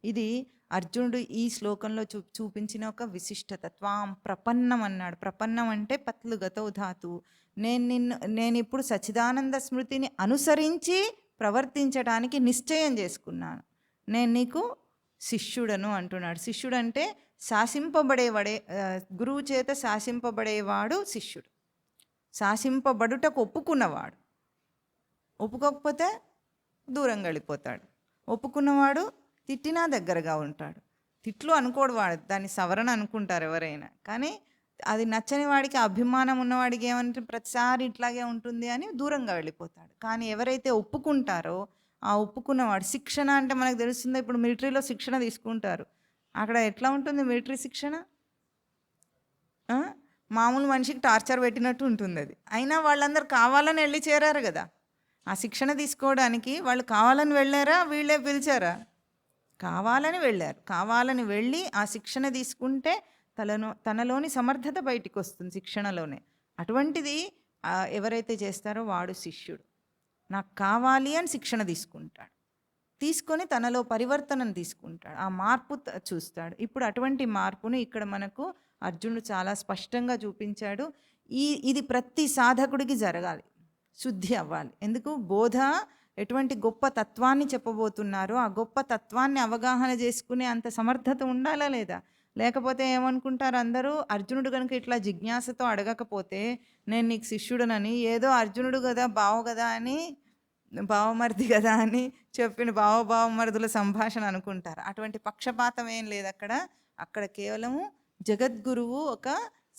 ఇది అర్జునుడు ఈ శ్లోకంలో చూపించిన ఒక విశిష్టత. త్వాం ప్రపన్నం అన్నాడు. ప్రపన్నం అంటే పత్లు గతౌ ధాతు. నేను ఇప్పుడు సచ్చిదానంద స్మృతిని అనుసరించి ప్రవర్తించడానికి నిశ్చయం చేసుకున్నాను. నేను నీకు శిష్యుడను అంటున్నాడు. శిష్యుడు అంటే శాసింపబడేవాడే, గురువు చేత శాసింపబడేవాడు శిష్యుడు. శాసింపబడుటకు ఒప్పుకున్నవాడు. ఒప్పుకోకపోతే దూరంగా వెళ్ళిపోతాడు. ఒప్పుకున్నవాడు తిట్టినా దగ్గరగా ఉంటాడు. తిట్లు అనుకోడు వాడు, దాన్ని సవరణ అనుకుంటారు ఎవరైనా. కానీ అది నచ్చని వాడికి, అభిమానం ఉన్నవాడికి ఏమంటే ప్రతిసారి ఇట్లాగే ఉంటుంది అని దూరంగా వెళ్ళిపోతాడు. కానీ ఎవరైతే ఒప్పుకుంటారో ఆ ఒప్పుకున్నవాడు, శిక్షణ అంటే మనకు తెలుస్తుంది. ఇప్పుడు మిలిటరీలో శిక్షణ తీసుకుంటారు. అక్కడ ఎట్లా ఉంటుంది మిలిటరీ శిక్షణ? మామూలు మనిషికి టార్చర్ పెట్టినట్టు ఉంటుంది అది. అయినా వాళ్ళందరూ కావాలని వెళ్ళి చేరారు కదా ఆ శిక్షణ తీసుకోవడానికి. వాళ్ళు కావాలని వెళ్ళారా, వీళ్ళే పిలిచారా? కావాలని వెళ్ళారు. కావాలని వెళ్ళి ఆ శిక్షణ తీసుకుంటే తనలోని సమర్థత బయటికి వస్తుంది శిక్షణలోనే. అటువంటిది ఎవరైతే చేస్తారో వాడు శిష్యుడు. నాకు కావాలి అని శిక్షణ తీసుకుంటాడు, తీసుకొని తనలో పరివర్తనను తీసుకుంటాడు, ఆ మార్పు చూస్తాడు. ఇప్పుడు అటువంటి మార్పును ఇక్కడ మనకు అర్జునుడు చాలా స్పష్టంగా చూపించాడు. ఇది ప్రతి సాధకుడికి జరగాలి, శుద్ధి అవ్వాలి. ఎందుకు? బోధ ఎటువంటి గొప్ప తత్వాన్ని చెప్పబోతున్నారో ఆ గొప్ప తత్వాన్ని అవగాహన చేసుకునే అంత సమర్థత ఉండాలా లేదా? లేకపోతే ఏమనుకుంటారు అందరూ, అర్జునుడు కనుక ఇట్లా జిజ్ఞాసతో అడగకపోతే నేను నీకు శిష్యుడనని, ఏదో అర్జునుడు కదా, బావ కదా అని, బావమరిది కదా అని చెప్పిన బావమరుదుల సంభాషణ అనుకుంటారు. అటువంటి పక్షపాతం ఏం లేదు అక్కడ కేవలము జగద్గురువు ఒక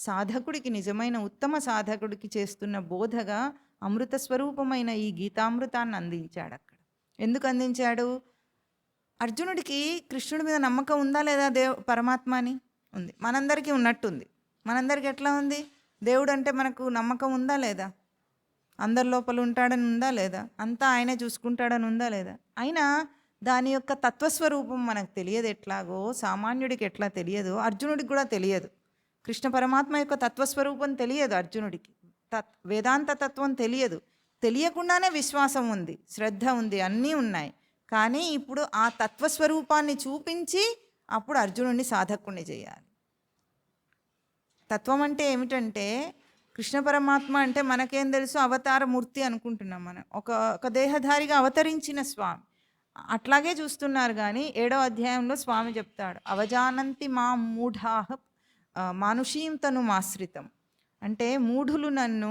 సాధకుడికి, నిజమైన ఉత్తమ సాధకుడికి చేస్తున్న బోధగా అమృత స్వరూపమైన ఈ గీతామృతాన్ని అందించాడు. అక్కడ ఎందుకు అందించాడు? అర్జునుడికి కృష్ణుడి మీద నమ్మకం ఉందా లేదా? పరమాత్మ అని ఉంది, మనందరికీ ఉన్నట్టుంది. మనందరికీ ఎట్లా ఉంది? దేవుడు అంటే మనకు నమ్మకం ఉందా లేదా? అందరి లోపల ఉంటాడని ఉందా లేదా? అంతా ఆయనే చూసుకుంటాడని ఉందా లేదా? అయినా దాని యొక్క తత్వస్వరూపం మనకు తెలియదు. ఎట్లాగో సామాన్యుడికి ఎట్లా తెలియదో అర్జునుడికి కూడా తెలియదు. కృష్ణ పరమాత్మ యొక్క తత్వస్వరూపం తెలియదు అర్జునుడికి. వేదాంత తత్వం తెలియదు. తెలియకుండానే విశ్వాసం ఉంది, శ్రద్ధ ఉంది, అన్నీ ఉన్నాయి. కానీ ఇప్పుడు ఆ తత్వస్వరూపాన్ని చూపించి అప్పుడు అర్జునుడిని సాధకుణ్ణి చేయాలి. తత్వం అంటే ఏమిటంటే, కృష్ణ పరమాత్మ అంటే మనకేం తెలుసు? అవతారమూర్తి అనుకుంటున్నాం మనం. ఒక దేహధారిగా అవతరించిన స్వామి అట్లాగే చూస్తున్నారు. కానీ 7వ అధ్యాయంలో స్వామి చెప్తాడు, అవజానంతి మా మూఢాహ మానుషీం తను మాశ్రితం. అంటే మూఢులు నన్ను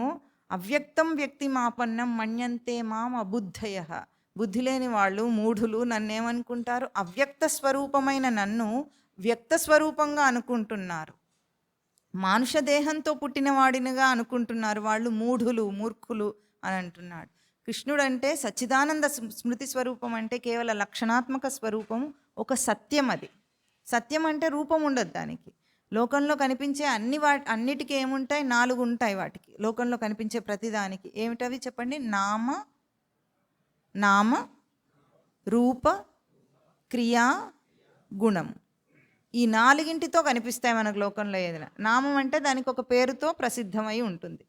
అవ్యక్తం వ్యక్తిమాపన్నం మన్యంతే మాం అబుద్ధయ. బుద్ధి లేని వాళ్ళు, మూఢులు నన్నేమనుకుంటారు? అవ్యక్త స్వరూపమైన నన్ను వ్యక్త స్వరూపంగా అనుకుంటున్నారు. మానుష దేహంతో పుట్టిన వాడినిగా అనుకుంటున్నారు వాళ్ళు. మూఢులు, మూర్ఖులు అని అంటున్నాడు. కృష్ణుడంటే సచ్చిదానంద స్మృతి స్వరూపం అంటే కేవల లక్షణాత్మక స్వరూపం, ఒక సత్యం అది. సత్యం అంటే రూపం ఉండదు దానికి. లోకంలో కనిపించే అన్నిటికీ ఏముంటాయి? 4 ఉంటాయి వాటికి. లోకంలో కనిపించే ప్రతిదానికి ఏమిటవి చెప్పండి? నామ, రూప, క్రియా, గుణం. ఈ 4తో కనిపిస్తాయి మనకు లోకంలో ఏదైనా. నామం అంటే దానికి ఒక పేరుతో ప్రసిద్ధమై ఉంటుంది.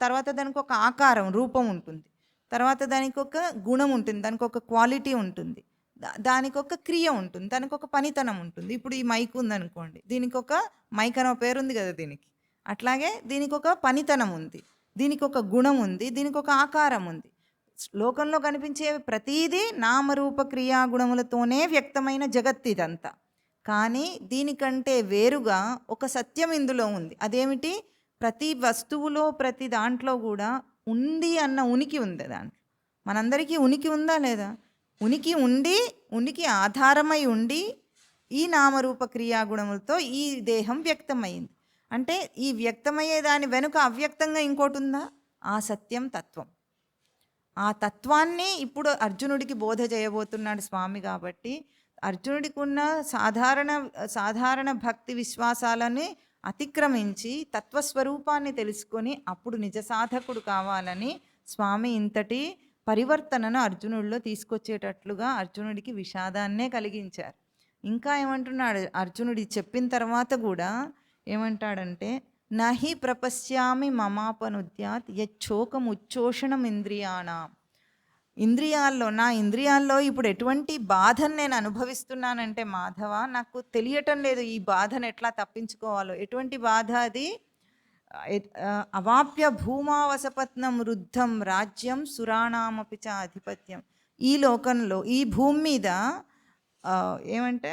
తర్వాత దానికి ఒక ఆకారం, రూపం ఉంటుంది. తర్వాత దానికి ఒక గుణం ఉంటుంది, దానికి ఒక క్వాలిటీ ఉంటుంది, దానికి ఒక క్రియ ఉంటుంది, దానికి ఒక పనితనం ఉంటుంది. ఇప్పుడు ఈ మైక్ ఉందనుకోండి, దీనికి ఒక మైక్ అనే పేరు ఉంది కదా దీనికి. అట్లాగే దీనికి ఒక పనితనం ఉంది, దీనికి ఒక గుణం ఉంది, దీనికి ఒక ఆకారం ఉంది. లోకంలో కనిపించే ప్రతీదీ నామరూప క్రియా గుణములతోనే వ్యక్తమైన జగత్ ఇదంతా. కానీ దీనికంటే వేరుగా ఒక సత్యం ఇందులో ఉంది. అదేమిటి? ప్రతి వస్తువులో, ప్రతి దాంట్లో కూడా ఉంది అన్న ఉనికి ఉంది దాంట్లో. మనందరికీ ఉనికి ఉందా లేదా? ఉనికి ఉండి, ఉనికి ఆధారమై ఉండి ఈ నామరూప క్రియాగుణములతో ఈ దేహం వ్యక్తమైంది. అంటే ఈ వ్యక్తమయ్యే దాని వెనుక అవ్యక్తంగా ఇంకోటి ఉందా? ఆ సత్యం తత్వం. ఆ తత్వాన్ని ఇప్పుడు అర్జునుడికి బోధ చేయబోతున్నాడు స్వామి. కాబట్టి అర్జునుడికి ఉన్న సాధారణ భక్తి విశ్వాసాలని అతిక్రమించి తత్వస్వరూపాన్ని తెలుసుకొని అప్పుడు నిజ సాధకుడు కావాలని స్వామి ఇంతటి పరివర్తనను అర్జునుడిలో తీసుకొచ్చేటట్లుగా అర్జునుడికి విషాదాన్నే కలిగించారు. ఇంకా ఏమంటున్నాడు అర్జునుడి చెప్పిన తర్వాత కూడా ఏమంటాడంటే, నహి ప్రపశ్యామి మమాపనుద్యాత్ యచ్చోకముచ్చోషణం ఇంద్రియాణం. నా ఇంద్రియాల్లో ఇప్పుడు ఎటువంటి బాధను నేను అనుభవిస్తున్నానంటే మాధవ, నాకు తెలియటం లేదు ఈ బాధను ఎట్లా తప్పించుకోవాలో. ఎటువంటి బాధ అది? అవాప్య భూమావసపత్నం వృద్ధం రాజ్యం సురాణామపి చ ఆధిపత్యం. ఈ లోకంలో, ఈ భూమి మీద ఏమంటే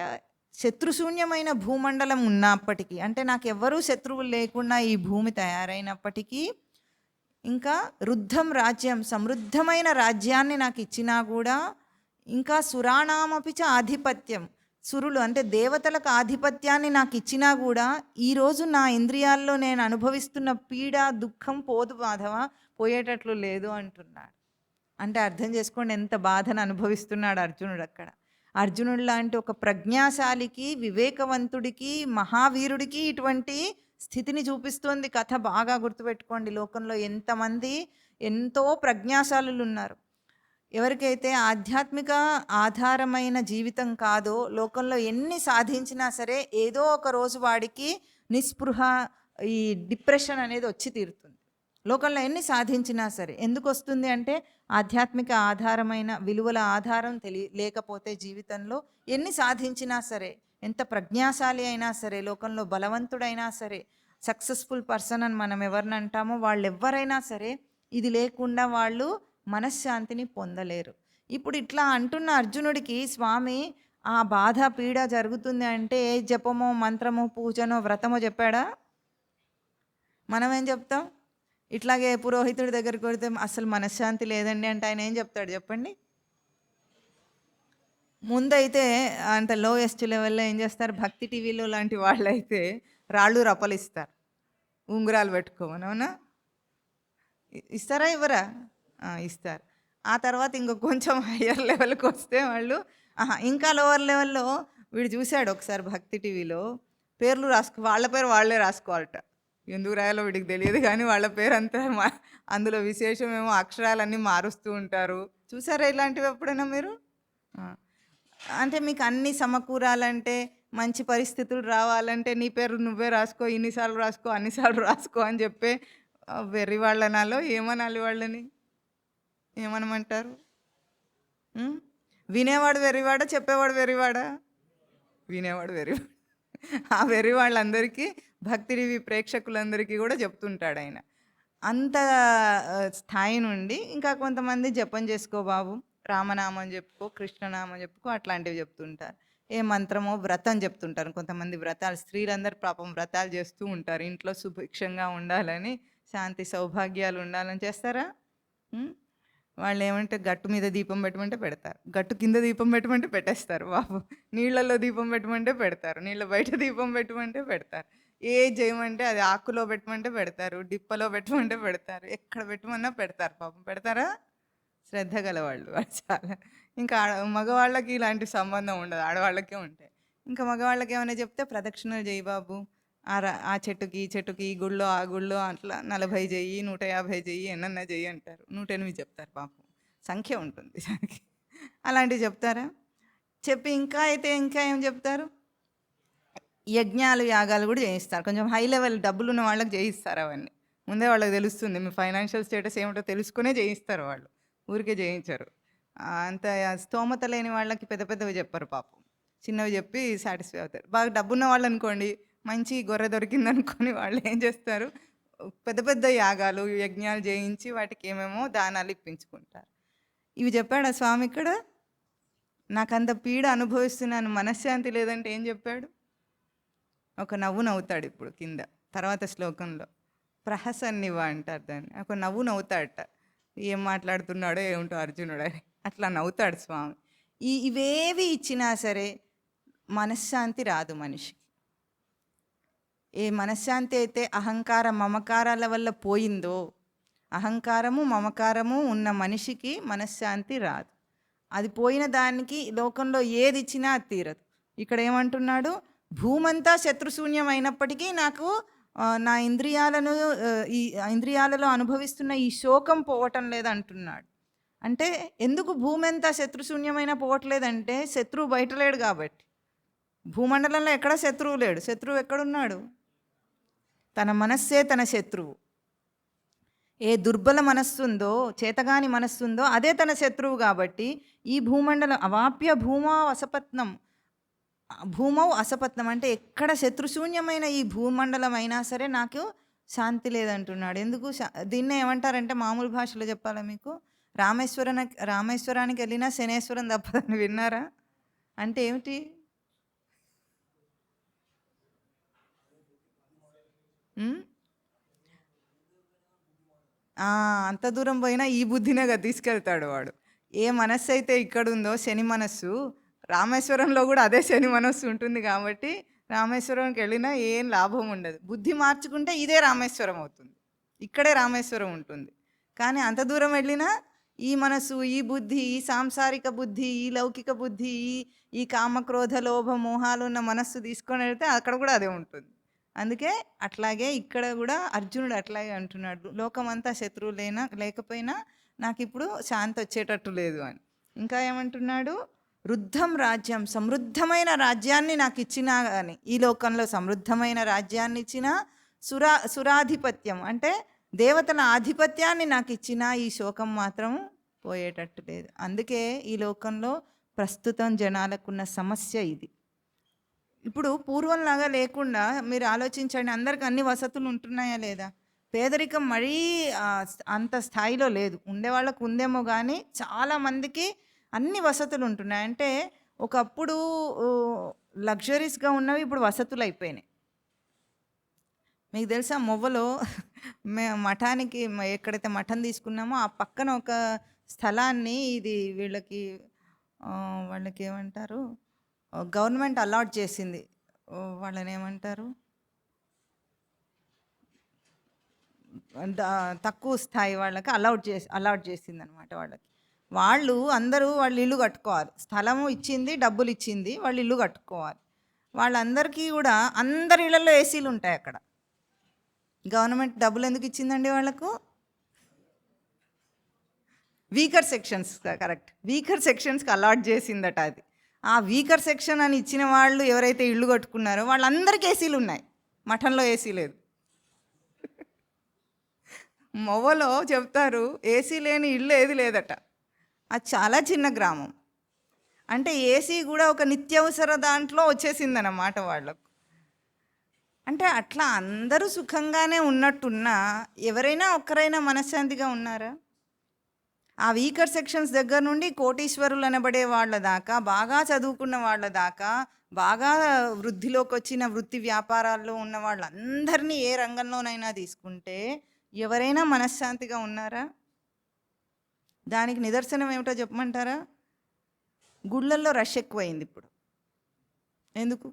శత్రుశూన్యమైన భూమండలం ఉన్నప్పటికీ, అంటే నాకు ఎవ్వరూ శత్రువులు లేకుండా ఈ భూమి తయారైనప్పటికీ, ఇంకా రుద్ధం రాజ్యం, సమృద్ధమైన రాజ్యాన్ని నాకు ఇచ్చినా కూడా, ఇంకా సురాణామపిచ ఆధిపత్యం, సురులు అంటే దేవతలకు ఆధిపత్యాన్ని నాకు ఇచ్చినా కూడా ఈరోజు నా ఇంద్రియాల్లో నేను అనుభవిస్తున్న పీడ, దుఃఖం పోదు మాధవ, పోయేటట్లు లేదు అంటున్నాడు. అంటే అర్థం చేసుకోండి ఎంత బాధను అనుభవిస్తున్నాడు అర్జునుడు అక్కడ. అర్జునుడు లాంటి ఒక ప్రజ్ఞాశాలికి, వివేకవంతుడికి, మహావీరుడికి ఇటువంటి స్థితిని చూపిస్తోంది కథ. బాగా గుర్తుపెట్టుకోండి. లోకంలో ఎంతమంది ఎంతో ప్రజ్ఞాశాలులు ఉన్నారు. ఎవరికైతే ఆధ్యాత్మిక ఆధారమైన జీవితం కాదో, లోకంలో ఎన్ని సాధించినా సరే ఏదో ఒక రోజు వాడికి నిస్పృహ, ఈ డిప్రెషన్ అనేది వచ్చి తీరుతుంది. లోకంలో ఎన్ని సాధించినా సరే. ఎందుకు వస్తుంది అంటే ఆధ్యాత్మిక ఆధారమైన విలువల ఆధారం లేకపోతే జీవితంలో ఎన్ని సాధించినా సరే, ఎంత ప్రజ్ఞాశాలి అయినా సరే, లోకంలో బలవంతుడైనా సరే, సక్సెస్ఫుల్ పర్సన్ అని మనం ఎవరిని అంటామో వాళ్ళు ఎవరైనా సరే ఇది లేకుండా వాళ్ళు మనశ్శాంతిని పొందలేరు. ఇప్పుడు ఇట్లా అంటున్న అర్జునుడికి స్వామి ఆ బాధ, పీడ జరుగుతుంది అంటే ఏ జపమో, మంత్రమో, పూజనో, వ్రతమో చెప్పాడా? మనం ఏం చెప్తాం? ఇట్లాగే పురోహితుడి దగ్గరికి వెళితే అసలు మనశ్శాంతి లేదండి అంటే ఆయన ఏం చెప్తాడు చెప్పండి? ముందైతే అంత లోయెస్ట్ లెవెల్లో ఏం చేస్తారు? భక్తి టీవీలో లాంటి వాళ్ళైతే రాళ్ళు రప్పలిస్తారు, ఉంగరాలు పెట్టుకోమని. అవునా? ఇస్తారా ఇవ్వరా? ఇస్తారు. ఆ తర్వాత ఇంకో కొంచెం హయ్యర్ లెవెల్కి వస్తే వాళ్ళు ఇంకా లోవర్ లెవెల్లో వీడు చూశాడు ఒకసారి భక్తి టీవీలో, పేర్లు వాళ్ళ పేరు వాళ్ళే రాసుకోవాలట. ఎందుకు రాయాలో వీడికి తెలియదు కానీ వాళ్ళ పేరు అంతా అందులో విశేషమేమో అక్షరాలన్నీ మారుస్తూ ఉంటారు. చూసారా ఇలాంటివి ఎప్పుడైనా మీరు? అంటే మీకు అన్నీ సమకూరాలంటే, మంచి పరిస్థితులు రావాలంటే నీ పేరు నువ్వే రాసుకో, ఇన్నిసార్లు రాసుకో, అన్నిసార్లు రాసుకో అని చెప్పే వెర్రి వాళ్ళనాలో ఏమనాలి? వాళ్ళని ఏమనమంటారు? వినేవాడు వెర్రివాడా, చెప్పేవాడు వెర్రివాడా? వినేవాడు వెర్రివాడు. ఆ వెర్రి వాళ్ళందరికీ భక్తి టీవీ ప్రేక్షకులందరికీ కూడా చెప్తుంటాడు ఆయన. అంత స్థాయి నుండి ఇంకా కొంతమంది జపం చేసుకో బాబు, రామనామం చెప్పుకో, కృష్ణనామం చెప్పుకో, అట్లాంటివి చెప్తుంటారు. ఏ మంత్రమో, వ్రతం చెప్తుంటారు. కొంతమంది వ్రతాలు, స్త్రీలందరూ పాపం వ్రతాలు చేస్తూ ఉంటారు. ఇంట్లో సుభిక్షంగా ఉండాలని, శాంతి సౌభాగ్యాలు ఉండాలని చేస్తారా? వాళ్ళు ఏమంటే గట్టు మీద దీపం పెట్టమంటే పెడతారు, గట్టు కింద దీపం పెట్టమంటే పెట్టేస్తారు బాబు. నీళ్ళల్లో దీపం పెట్టమంటే పెడతారు, నీళ్ళ బయట దీపం పెట్టమంటే పెడతారు. ఏ చేయమంటే అది ఆకులో పెట్టమంటే పెడతారు, డిప్పలో పెట్టమంటే పెడతారు, ఎక్కడ పెట్టమన్నా పెడతారు పాపం. పెడతారా? శ్రద్ధ గలవాళ్ళు వాళ్ళు చాలా. ఇంకా మగవాళ్ళకి ఇలాంటి సంబంధం ఉండదు. ఆడవాళ్ళకే ఉంటాయి. ఇంకా మగవాళ్ళకి ఏమైనా చెప్తే ప్రదక్షిణలు చెయ్యి బాబు. ఆ చెట్టుకి, ఈ చెట్టుకి, ఈ గుళ్ళో, ఆ గుళ్ళో అట్లా 40 చెయ్యి, 150 చెయ్యి, ఎన్నన్నా చెయ్యి అంటారు. 108 చెప్తారు పాపం. సంఖ్య ఉంటుంది దానికి. అలాంటివి చెప్తారా? చెప్పి ఇంకా ఏం చెప్తారు? యజ్ఞాలు, యాగాలు కూడా చేయిస్తారు. కొంచెం హై లెవెల్ డబ్బులున్న వాళ్ళకి చేయిస్తారు అవన్నీ. ముందే వాళ్ళకి తెలుస్తుంది. మీ ఫైనాన్షియల్ స్టేటస్ ఏమిటో తెలుసుకునే చేయిస్తారు వాళ్ళు. ఊరికే చేయించరు. అంత స్తోమత లేని వాళ్ళకి పెద్ద పెద్దవి చెప్పరు పాపం. చిన్నవి చెప్పి సాటిస్ఫై అవుతారు. బాగా డబ్బున్న వాళ్ళనుకోండి, మంచి గొర్రె దొరికిందనుకోని వాళ్ళు ఏం చేస్తారు, పెద్ద పెద్ద యాగాలు, యజ్ఞాలు చేయించి వాటికి ఏమేమో దానాలు ఇప్పించుకుంటారు. ఇవి చెప్పాడా స్వామి ఇక్కడ? నాకంత పీడ అనుభవిస్తున్నాను, మనశ్శాంతి లేదంటే ఏం చెప్పాడు? ఒక నవ్వు నవ్వుతాడు ఇప్పుడు కింద తర్వాత శ్లోకంలో. ప్రహసన్నివ అంటారు దాన్ని. ఒక నవ్వు నవ్వుతాడట. ఏం మాట్లాడుతున్నాడో ఏమిటో అర్జునుడు అని అట్లా నవ్వుతాడు స్వామి. ఇవేవి ఇచ్చినా సరే మనశ్శాంతి రాదు మనిషికి. ఏ మనశ్శాంతి అయితే అహంకార మమకారాల వల్ల పోయిందో, అహంకారము మమకారము ఉన్న మనిషికి మనశ్శాంతి రాదు. అది పోయిన దానికి లోకంలో ఏది ఇచ్చినా అది తీరదు. ఇక్కడ ఏమంటున్నాడు? భూమంతా శత్రుశూన్యమైనప్పటికీ నాకు నా ఈ ఇంద్రియాలలో అనుభవిస్తున్న ఈ శోకం పోవటం లేదంటున్నాడు. అంటే ఎందుకు భూమి అంతా శత్రుశూన్యమైన పోవట్లేదంటే శత్రువు బయట లేడు కాబట్టి. భూమండలంలో ఎక్కడా శత్రువు లేడు. శత్రువు ఎక్కడున్నాడు? తన మనస్సే తన శత్రువు. ఏ దుర్బల మనస్సుందో, చేతగాని మనస్సుందో అదే తన శత్రువు కాబట్టి ఈ భూమండలం అవాప్య భూమా అసపత్నం. భూమౌ అసపత్నం అంటే ఎక్కడ శత్రుశూన్యమైన ఈ భూమండలం అయినా సరే నాకు శాంతి లేదంటున్నాడు. ఎందుకు? దీన్నే ఏమంటారంటే మామూలు భాషలో చెప్పాలా మీకు, రామేశ్వరానికి వెళ్ళినా శనేశ్వరం తప్పదని విన్నారా? అంటే ఏమిటి? అంత దూరం పోయినా ఈ బుద్ధినేగా తీసుకెళ్తాడు వాడు. ఏ మనస్సు అయితే ఇక్కడుందో శని మనస్సు, రామేశ్వరంలో కూడా అదే శని మనస్సు ఉంటుంది కాబట్టి రామేశ్వరంకి వెళ్ళినా ఏం లాభం ఉండదు. బుద్ధి మార్చుకుంటే ఇదే రామేశ్వరం అవుతుంది, ఇక్కడే రామేశ్వరం ఉంటుంది. కానీ అంత దూరం వెళ్ళినా ఈ మనసు, ఈ బుద్ధి, ఈ సాంసారిక బుద్ధి, ఈ లౌకిక బుద్ధి, ఈ కామక్రోధ లోభ మోహాలు ఉన్న మనస్సు తీసుకొని వెళ్తే అక్కడ కూడా అదే ఉంటుంది. అందుకే అట్లాగే ఇక్కడ కూడా అర్జునుడు అట్లాగే అంటున్నాడు, లోకమంతా శత్రువు లేకపోయినా నాకు ఇప్పుడు శాంతి వచ్చేటట్టు లేదు అని. ఇంకా ఏమంటున్నాడు? రుద్ధం రాజ్యం, సమృద్ధమైన రాజ్యాన్ని నాకు ఇచ్చినా కానీ, ఈ లోకంలో సమృద్ధమైన రాజ్యాన్ని ఇచ్చినా, సురాధిపత్యం అంటే దేవతల ఆధిపత్యాన్ని నాకు ఇచ్చినా ఈ శోకం మాత్రం పోయేటట్టు లేదు. అందుకే ఈ లోకంలో ప్రస్తుతం జనాలకున్న సమస్య ఇది. ఇప్పుడు పూర్వంలాగా లేకుండా మీరు ఆలోచించండి, అందరికి అన్ని వసతులు ఉంటున్నాయా లేదా? పేదరికం మరీ అంత స్థాయిలో లేదు. ఉండేవాళ్ళకు ఉందేమో కానీ చాలామందికి అన్ని వసతులు ఉంటున్నాయి. అంటే ఒకప్పుడు లగ్జరీస్గా ఉన్నవి ఇప్పుడు వసతులు అయిపోయినాయి. మీకు తెలుసా, మొవ్వలో మఠానికి ఎక్కడైతే మఠం తీసుకున్నామో ఆ పక్కన ఒక స్థలాన్ని ఇది వాళ్ళకి ఏమంటారు, గవర్నమెంట్ అలాట్ చేసింది. వాళ్ళని ఏమంటారు, తక్కువ స్థాయి వాళ్ళకి అలాట్ చేసింది అనమాట. వాళ్ళు అందరూ వాళ్ళు ఇల్లు కట్టుకోవాలి. స్థలము ఇచ్చింది, డబ్బులు ఇచ్చింది, వాళ్ళు ఇల్లు కట్టుకోవాలి. వాళ్ళందరికీ కూడా అందరి ఇళ్లలో ఏసీలు ఉంటాయి. అక్కడ గవర్నమెంట్ డబ్బులు ఎందుకు ఇచ్చిందండి వాళ్ళకు? వీకర్ సెక్షన్స్, కరెక్ట్, వీకర్ సెక్షన్స్కి అలాట్ చేసిందట అది. ఆ వీకర్ సెక్షన్ అని ఇచ్చిన వాళ్ళు ఎవరైతే ఇల్లు కట్టుకున్నారో వాళ్ళందరికీ ఏసీలు ఉన్నాయి, మఠంలో ఏసీ లేదు. మొవ్వలో చెప్తారు ఏసీ లేని ఇల్లు ఏది లేదట. అది చాలా చిన్న గ్రామం. అంటే ఏసీ కూడా ఒక నిత్యావసర దాంట్లో వచ్చేసిందన్నమాట వాళ్ళకు. అంటే అట్లా అందరూ సుఖంగానే ఉన్నట్టున్నా ఎవరైనా ఒక్కరైనా మనశ్శాంతిగా ఉన్నారా? ఆ వీకర్ సెక్షన్స్ దగ్గర నుండి కోటీశ్వరులు అనబడే వాళ్ళ దాకా, బాగా చదువుకున్న వాళ్ళ దాకా, బాగా వృద్ధిలోకి వచ్చిన వృత్తి వ్యాపారాల్లో ఉన్న వాళ్ళందరినీ ఏ రంగంలోనైనా తీసుకుంటే ఎవరైనా మనశ్శాంతిగా ఉన్నారా? దానికి నిదర్శనం ఏమిటో చెప్పమంటారా? గుళ్ళల్లో రష్ ఎక్కువైంది ఇప్పుడు. ఎందుకు?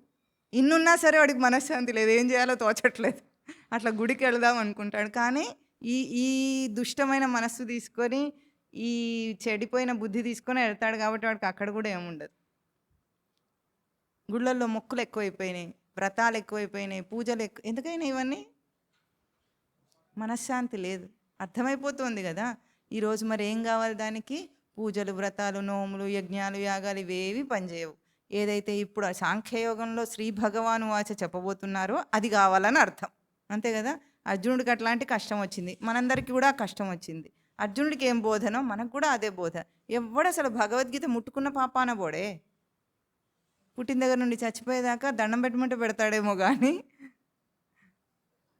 ఇన్నున్నా సరే వాడికి మనశ్శాంతి లేదు, ఏం చేయాలో తోచట్లేదు. అట్లా గుడికి వెళదాం అనుకుంటాడు. కానీ ఈ దుష్టమైన మనస్సు తీసుకొని ఈ చెడిపోయిన బుద్ధి తీసుకొని వెళ్తాడు కాబట్టి వాడికి అక్కడ కూడా ఏముండదు. గుళ్ళల్లో మొక్కులు ఎక్కువైపోయినాయి, వ్రతాలు ఎక్కువైపోయినాయి, పూజలు ఎందుకైనా ఇవన్నీ మనశ్శాంతి లేదు. అర్థమైపోతుంది కదా. ఈరోజు మరి ఏం కావాలి దానికి? పూజలు, వ్రతాలు, నోములు, యజ్ఞాలు, యాగాలు ఇవేవి పనిచేయవు. ఏదైతే ఇప్పుడు ఆ సాంఖ్యయోగంలో శ్రీ భగవాను వాచ చెప్పబోతున్నారో అది కావాలని అర్థం. అంతే కదా. అర్జునుడికి అట్లాంటి కష్టం వచ్చింది, మనందరికీ కూడా కష్టం వచ్చింది. అర్జునుడికి ఏం బోధనో మనకు కూడా అదే బోధ. ఎవడు అసలు భగవద్గీత ముట్టుకున్న పాపాన పోడే. పుట్టిన దగ్గర నుండి చచ్చిపోయేదాకా దండం పెట్టమంటే పెడతాడేమో కానీ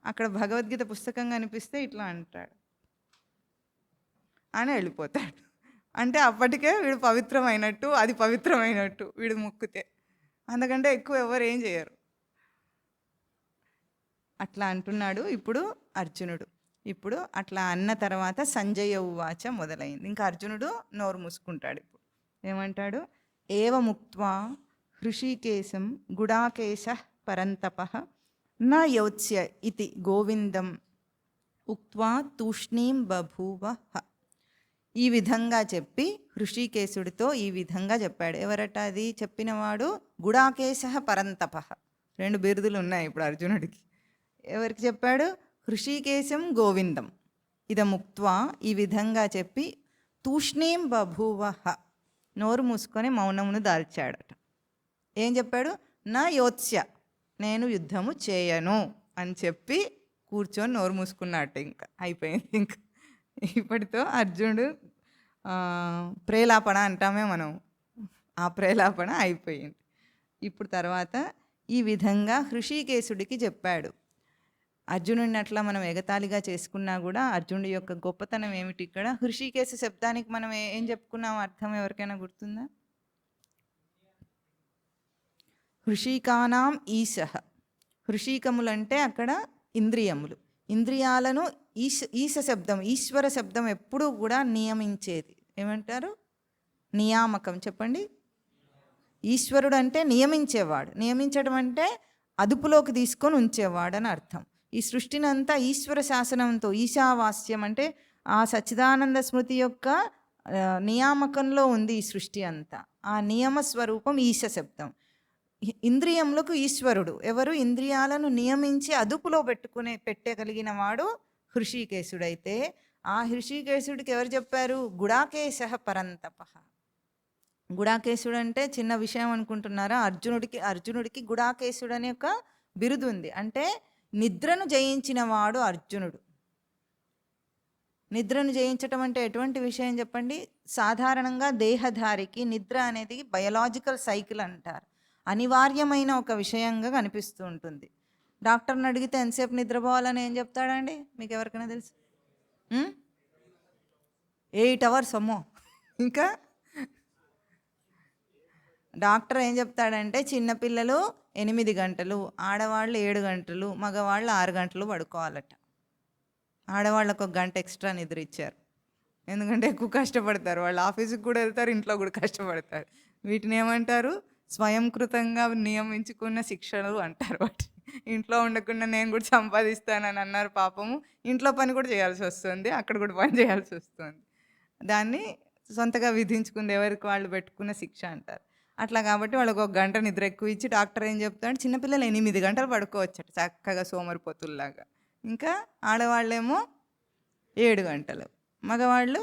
అక్కడ భగవద్గీత పుస్తకంగా అనిపిస్తే ఇట్లా అంటాడు అని వెళ్ళిపోతాడు. అంటే అప్పటికే వీడు పవిత్రమైనట్టు, అది పవిత్రమైనట్టు వీడు మొక్కుతే. అందుకంటే ఎక్కువ ఎవరు ఏం చేయరు. అట్లా అంటున్నాడు ఇప్పుడు అర్జునుడు. ఇప్పుడు అట్లా అన్న తర్వాత సంజయ ఉవాచ మొదలైంది. ఇంకా అర్జునుడు నోరు మూసుకుంటాడు. ఇప్పుడు ఏమంటాడు? ఏవముక్త్వా హృషీకేశం గుడాకేశ పరంతపః న యోత్స్య ఇతి గోవిందం ఉక్త్వా తూష్ణీం బభూవః. ఈ విధంగా చెప్పి హృషీకేశుడితో ఈ విధంగా చెప్పాడు. ఎవరట అది చెప్పినవాడు? గుడాకేశ పరంతపః. 2 బిరుదులు ఉన్నాయి ఇప్పుడు అర్జునుడికి. ఎవరికి చెప్పాడు? హృషీకేశం గోవిందం ఇదముక్త్వా, ఈ విధంగా చెప్పి తూష్ణీం బభూవః, నోరు మూసుకొని మౌనమును దాల్చాడట. ఏం చెప్పాడు? నా యోత్స్య, నేను యుద్ధము చేయను అని చెప్పి కూర్చొని నోరు మూసుకున్నట్టు. ఇంకా అయిపోయింది. ఇంకా ఇప్పటితో అర్జునుడు ప్రేలాపన అంటామే మనం, ఆ ప్రేలాపన అయిపోయింది. ఇప్పుడు తర్వాత ఈ విధంగా హృషీకేశుడికి చెప్పాడు. అర్జునుడిని అట్లా మనం ఎగతాళిగా చేసుకున్నా కూడా అర్జునుడి యొక్క గొప్పతనం ఏమిటి? ఇక్కడ హృషీకేశ శబ్దానికి మనం ఏం చెప్పుకున్నాం అర్థం ఎవరికైనా గుర్తుందా? హృషీకానాం ఈశః. హృషీకములంటే అక్కడ ఇంద్రియములు. ఇంద్రియాలను ఈశ శబ్దం, ఈశ్వర శబ్దం ఎప్పుడూ కూడా నియమించేది. ఏమంటారు? నియామకం. చెప్పండి. ఈశ్వరుడు అంటే నియమించేవాడు. నియమించడం అంటే అదుపులోకి తీసుకొని ఉంచేవాడు అని అర్థం. ఈ సృష్టిని అంతా ఈశ్వర శాసనంతో, ఈశావాస్యం అంటే ఆ సచ్చిదానంద స్మృతి యొక్క నియామకంలో ఉంది ఈ సృష్టి అంతా. ఆ నియమ స్వరూపం ఈశ శబ్దం. ఇంద్రియములకు ఈశ్వరుడు ఎవరు? ఇంద్రియాలను నియమించి అదుపులో పెట్టగలిగిన వాడు హృషీకేశుడైతే, ఆ హృషీకేశుడికి ఎవరు చెప్పారు? గుడాకేశ పరంతపః. గుడాకేశుడు అంటే చిన్న విషయం అనుకుంటున్నారా? అర్జునుడికి గుడాకేశుడు అనే ఒక బిరుదు ఉంది. అంటే నిద్రను జయించిన వాడు అర్జునుడు. నిద్రను జయించటం అంటే ఎటువంటి విషయం చెప్పండి? సాధారణంగా దేహధారికి నిద్ర అనేది బయలాజికల్ సైకిల్ అంటారు. అనివార్యమైన ఒక విషయంగా కనిపిస్తూ ఉంటుంది. డాక్టర్ని అడిగితే ఎంతసేపు నిద్రపోవాలని ఏం చెప్తాడండి? మీకు ఎవరికైనా తెలుసు? 8 hours అమ్మో. ఇంకా డాక్టర్ ఏం చెప్తాడంటే చిన్నపిల్లలు 8 గంటలు, ఆడవాళ్ళు 7 గంటలు, మగవాళ్ళు 6 గంటలు పడుకోవాలట. ఆడవాళ్ళకు 1 గంట ఎక్స్ట్రా నిద్ర ఇచ్చారు. ఎందుకంటే ఎక్కువ కష్టపడతారు వాళ్ళు. ఆఫీస్కి కూడా వెళ్తారు, ఇంట్లో కూడా కష్టపడతారు. వీటిని ఏమంటారు? స్వయంకృతంగా నియమించుకున్న శిక్షలు అంటారు వాటిని. ఇంట్లో ఉండకుండా నేను కూడా సంపాదిస్తానని అన్నారు పాపము. ఇంట్లో పని కూడా చేయాల్సి వస్తుంది, అక్కడ కూడా పని చేయాల్సి వస్తుంది. దాన్ని సొంతగా విధించుకుంది, ఎవరికి వాళ్ళు పెట్టుకున్న శిక్ష అంటారు. అట్లా కాబట్టి వాళ్ళకి 1 గంట నిద్ర ఎక్కువ ఇచ్చి డాక్టర్ ఏం చెప్తాడు? చిన్నపిల్లలు 8 గంటలు పడుకోవచ్చట చక్కగా సోమరిపోతుల్లాగా. ఇంకా ఆడవాళ్ళేమో 7 గంటలు, మగవాళ్ళు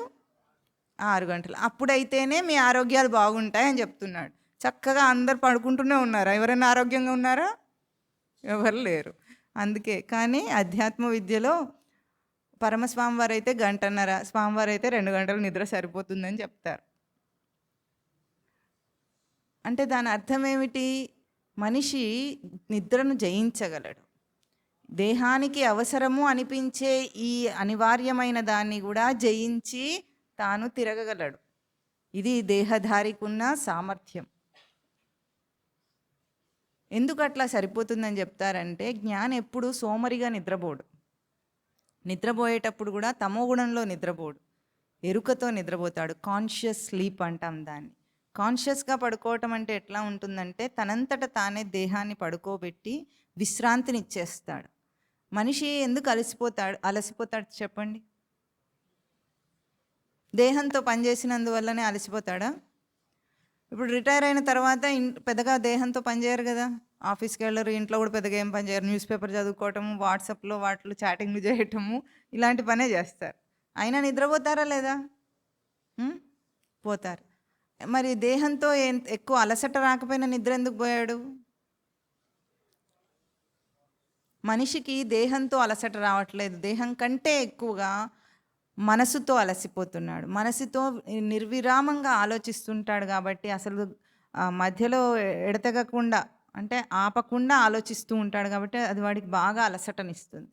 6 గంటలు. అప్పుడైతేనే మీ ఆరోగ్యాలు బాగుంటాయని చెప్తున్నాడు. చక్కగా అందరు పడుకుంటూనే ఉన్నారా? ఎవరైనా ఆరోగ్యంగా ఉన్నారా? ఎవరు లేరు. అందుకే కానీ అధ్యాత్మ విద్యలో పరమస్వామివారు అయితే 1.5 గంటన్నర, స్వామివారు అయితే 2 గంటలు నిద్ర సరిపోతుందని చెప్తారు. అంటే దాని అర్థం ఏమిటి? మనిషి నిద్రను జయించగలడు. దేహానికి అవసరము అనిపించే ఈ అనివార్యమైన దాన్ని కూడా జయించి తాను తిరగగలడు. ఇది దేహధారికి ఉన్న సామర్థ్యం. ఎందుకు అట్లా సరిపోతుందని చెప్తారంటే, జ్ఞాని ఎప్పుడు సోమరిగా నిద్రపోడు. నిద్రపోయేటప్పుడు కూడా తమోగుణంలో నిద్రపోడు, ఎరుకతో నిద్రపోతాడు. కాన్షియస్ స్లీప్ అంటాం దాన్ని. కాన్షియస్గా పడుకోవటం అంటే ఎట్లా ఉంటుందంటే, తనంతట తానే దేహాన్ని పడుకోబెట్టి విశ్రాంతిని ఇచ్చేస్తాడు. మనిషి ఎందుకు అలసిపోతాడు చెప్పండి? దేహంతో పనిచేసినందువల్లనే అలసిపోతాడా? ఇప్పుడు రిటైర్ అయిన తర్వాత పెద్దగా దేహంతో పనిచేయరు కదా. ఆఫీస్కి వెళ్ళరు, ఇంట్లో కూడా పెద్దగా ఏం పని చేయరు. న్యూస్ పేపర్ చదువుకోవటము, వాట్సాప్లో వాటిలో చాటింగ్లు చేయటము, ఇలాంటి పనే చేస్తారు. అయినా నిద్రపోతారా లేదా? పోతారు. మరి దేహంతో ఎక్కువ అలసట రాకపోయినా నిద్ర ఎందుకు పోయాడు? మనిషికి దేహంతో అలసట రావట్లేదు, దేహం కంటే ఎక్కువగా మనసుతో అలసిపోతున్నాడు. మనసుతో నిర్విరామంగా ఆలోచిస్తుంటాడు కాబట్టి అసలు మధ్యలో ఎడతెగకుండా అంటే ఆపకుండా ఆలోచిస్తూ ఉంటాడు కాబట్టి అది వాడికి బాగా అలసటనిస్తుంది.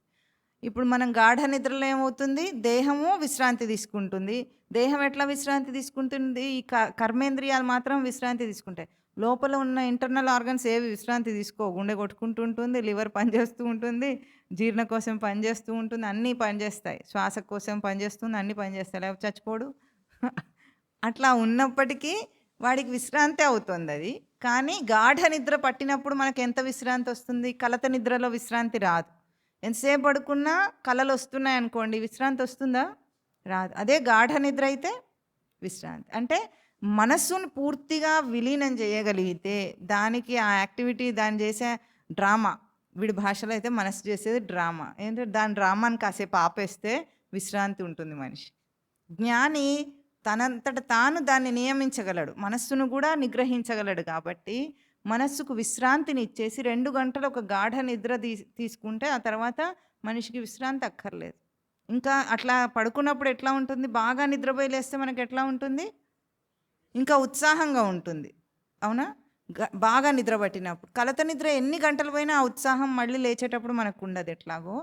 ఇప్పుడు మనం గాఢ నిద్రలో ఏమవుతుంది? దేహము విశ్రాంతి తీసుకుంటుంది. దేహం ఎట్లా విశ్రాంతి తీసుకుంటుంది? ఈ కర్మేంద్రియాలు మాత్రం విశ్రాంతి తీసుకుంటాయి. లోపల ఉన్న ఇంటర్నల్ ఆర్గన్స్ ఏవి విశ్రాంతి తీసుకోవు. గుండె కొట్టుకుంటూ ఉంటుంది, లివర్ పనిచేస్తూ ఉంటుంది, జీర్ణ కోసం పనిచేస్తూ ఉంటుంది, అన్నీ పనిచేస్తాయి. శ్వాస కోసం పనిచేస్తుంది, అన్నీ పనిచేస్తాయి. లేకపోతే చచ్చిపోడు. అట్లా ఉన్నప్పటికీ వాడికి విశ్రాంతి అవుతుంది అది. కానీ గాఢ నిద్ర పట్టినప్పుడు మనకు ఎంత విశ్రాంతి వస్తుంది? కలత నిద్రలో విశ్రాంతి రాదు. ఎంతసేపు పడుకున్నా కళలు వస్తున్నాయి అనుకోండి, విశ్రాంతి వస్తుందా? రాదు. అదే గాఢ నిద్ర అయితే విశ్రాంతి. అంటే మనస్సును పూర్తిగా విలీనం చేయగలిగితే దానికి ఆ యాక్టివిటీ దాన్ని చేసే డ్రామా, వీడి భాషలో అయితే మనసు చేసేది డ్రామా. ఏంటంటే దాని డ్రామాని కాసేపు ఆపేస్తే విశ్రాంతి ఉంటుంది మనిషి. జ్ఞాని తనంతట తాను దాన్ని నియమించగలడు, మనస్సును కూడా నిగ్రహించగలడు. కాబట్టి మనస్సుకు విశ్రాంతిని ఇచ్చేసి 2 గంటలు ఒక గాఢ నిద్ర తీసుకుంటే ఆ తర్వాత మనిషికి విశ్రాంతి అక్కర్లేదు. ఇంకా అట్లా పడుకున్నప్పుడు ఎట్లా ఉంటుంది? బాగా నిద్రపోయి లేస్తే మనకి ఎట్లా ఉంటుంది? ఇంకా ఉత్సాహంగా ఉంటుంది, అవునా? బాగా నిద్ర పట్టినప్పుడు. కలత నిద్ర ఎన్ని గంటలు పోయినా ఆ ఉత్సాహం మళ్ళీ లేచేటప్పుడు మనకు ఉండదు. ఎట్లాగో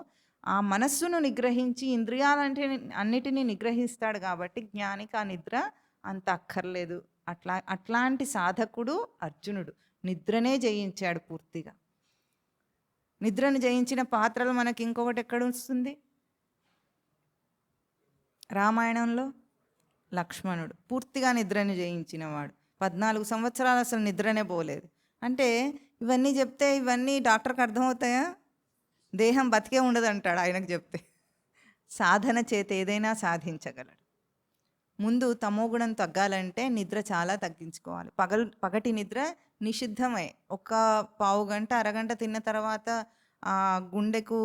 ఆ మనస్సును నిగ్రహించి ఇంద్రియాలంటే అన్నిటినీ నిగ్రహిస్తాడు కాబట్టి జ్ఞానికి ఆ నిద్ర అంత అక్కర్లేదు. అట్లాంటి సాధకుడు అర్జునుడు. నిద్రనే జయించాడు పూర్తిగా. నిద్రను జయించిన పాత్రలు మనకి ఇంకొకటి ఎక్కడ వస్తుంది? రామాయణంలో లక్ష్మణుడు పూర్తిగా నిద్రని జయించినవాడు. 14 సంవత్సరాలు అసలు నిద్రనే పోలేదు. అంటే ఇవన్నీ చెప్తే ఇవన్నీ డాక్టర్కి అర్థమవుతాయా? దేహం బతికే ఉండదు అంటాడు ఆయనకు చెప్తే. సాధన చేత ఏదైనా సాధించగలడు. ముందు తమోగుణం తగ్గాలంటే నిద్ర చాలా తగ్గించుకోవాలి. పగటి నిద్ర నిషిద్ధమే. ఒక పావు గంట అరగంట తిన్న తర్వాత ఆ గుండెకు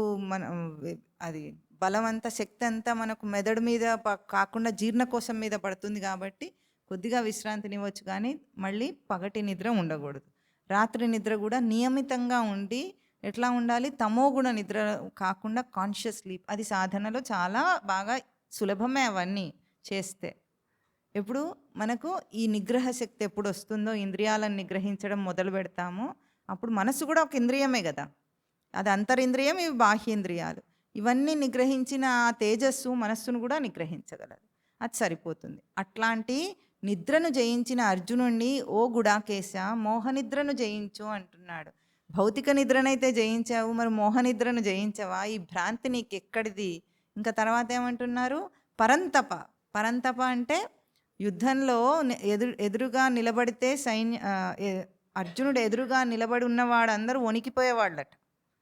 అది బలమంతా, శక్తి అంతా మనకు మెదడు మీద కాకుండా జీర్ణకోశం మీద పడుతుంది కాబట్టి కొద్దిగా విశ్రాంతినివ్వచ్చు, కానీ మళ్ళీ పగటి నిద్ర ఉండకూడదు. రాత్రి నిద్ర కూడా నియమితంగా ఉండి ఎట్లా ఉండాలి? తమోగుణ నిద్ర కాకుండా కాన్షియస్ స్లీప్. అది సాధనలో చాలా బాగా సులభమే అవన్నీ చేస్తే. ఎప్పుడు మనకు ఈ నిగ్రహ శక్తి ఎప్పుడు వస్తుందో, ఇంద్రియాలను నిగ్రహించడం మొదలు పెడతామో అప్పుడు మనసు కూడా ఒక ఇంద్రియమే కదా. అది అంతరింద్రియం, ఇవి బాహ్యేంద్రియాలు. ఇవన్నీ నిగ్రహించిన ఆ తేజస్సు మనస్సును కూడా నిగ్రహించగలదు. అది సరిపోతుంది. అట్లాంటి నిద్రను జయించిన అర్జునుణ్ణి ఓ గుడాకేశ మోహనిద్రను జయించు అంటున్నాడు. భౌతిక నిద్రనైతే జయించావు, మరి మోహనిద్రను జయించవా? ఈ భ్రాంతి నీకు ఎక్కడిది? ఇంకా తర్వాత ఏమంటున్నారు? పరంతప. పరంతప అంటే యుద్ధంలో ఎదురుగా నిలబడితే అర్జునుడు ఎదురుగా నిలబడి ఉన్నవాడు అందరూ వణికిపోయేవాళ్ళట.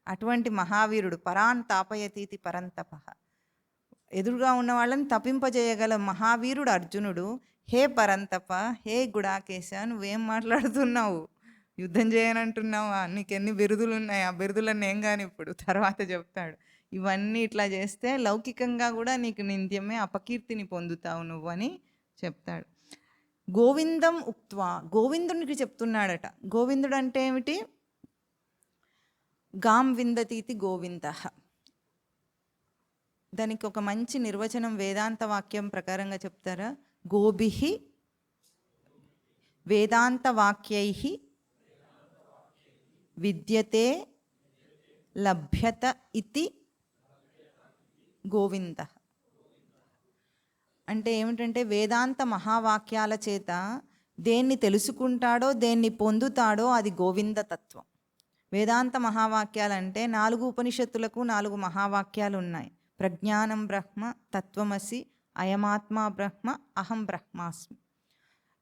అటువంటి మహావీరుడు. పరాన్ తాపయతీతి పరంతప. ఎదురుగా ఉన్న వాళ్ళని తప్పింపజేయగల మహావీరుడు అర్జునుడు. హే పరంతప, హే గుడాకేశ, నువ్వేం మాట్లాడుతున్నావు? యుద్ధం చేయనంటున్నావా? నీకెన్ని బిరుదులు ఉన్నాయి? ఆ బిరుదులన్నీ ఏం కానీ ఇప్పుడు తర్వాత చెప్తాడు. ఇవన్నీ ఇట్లా చేస్తే లౌకికంగా కూడా నీకు నింద్యమే, అపకీర్తిని పొందుతావు నువ్వు అని చెప్తాడు. గోవిందం ఉక్త్వా, గోవిందునికి చెప్తున్నాడట. గోవిందుడు అంటే ఏమిటి? గాం విందతీతి గోవింద. దానికి ఒక మంచి నిర్వచనం వేదాంత వాక్యం ప్రకారంగా చెప్తారా? గోభిః వేదాంత వాక్యైః విద్యతే లభ్యత ఇతి గోవింద. అంటే ఏమిటంటే వేదాంత మహావాక్యాల చేత దేన్ని తెలుసుకుంటాడో, దేన్ని పొందుతాడో అది గోవింద తత్వం. వేదాంత మహావాక్యాలంటే 4 ఉపనిషత్తులకు 4 మహావాక్యాలు ఉన్నాయి. ప్రజ్ఞానం బ్రహ్మ, తత్వమసి, అయమాత్మా బ్రహ్మ, అహం బ్రహ్మాస్మి.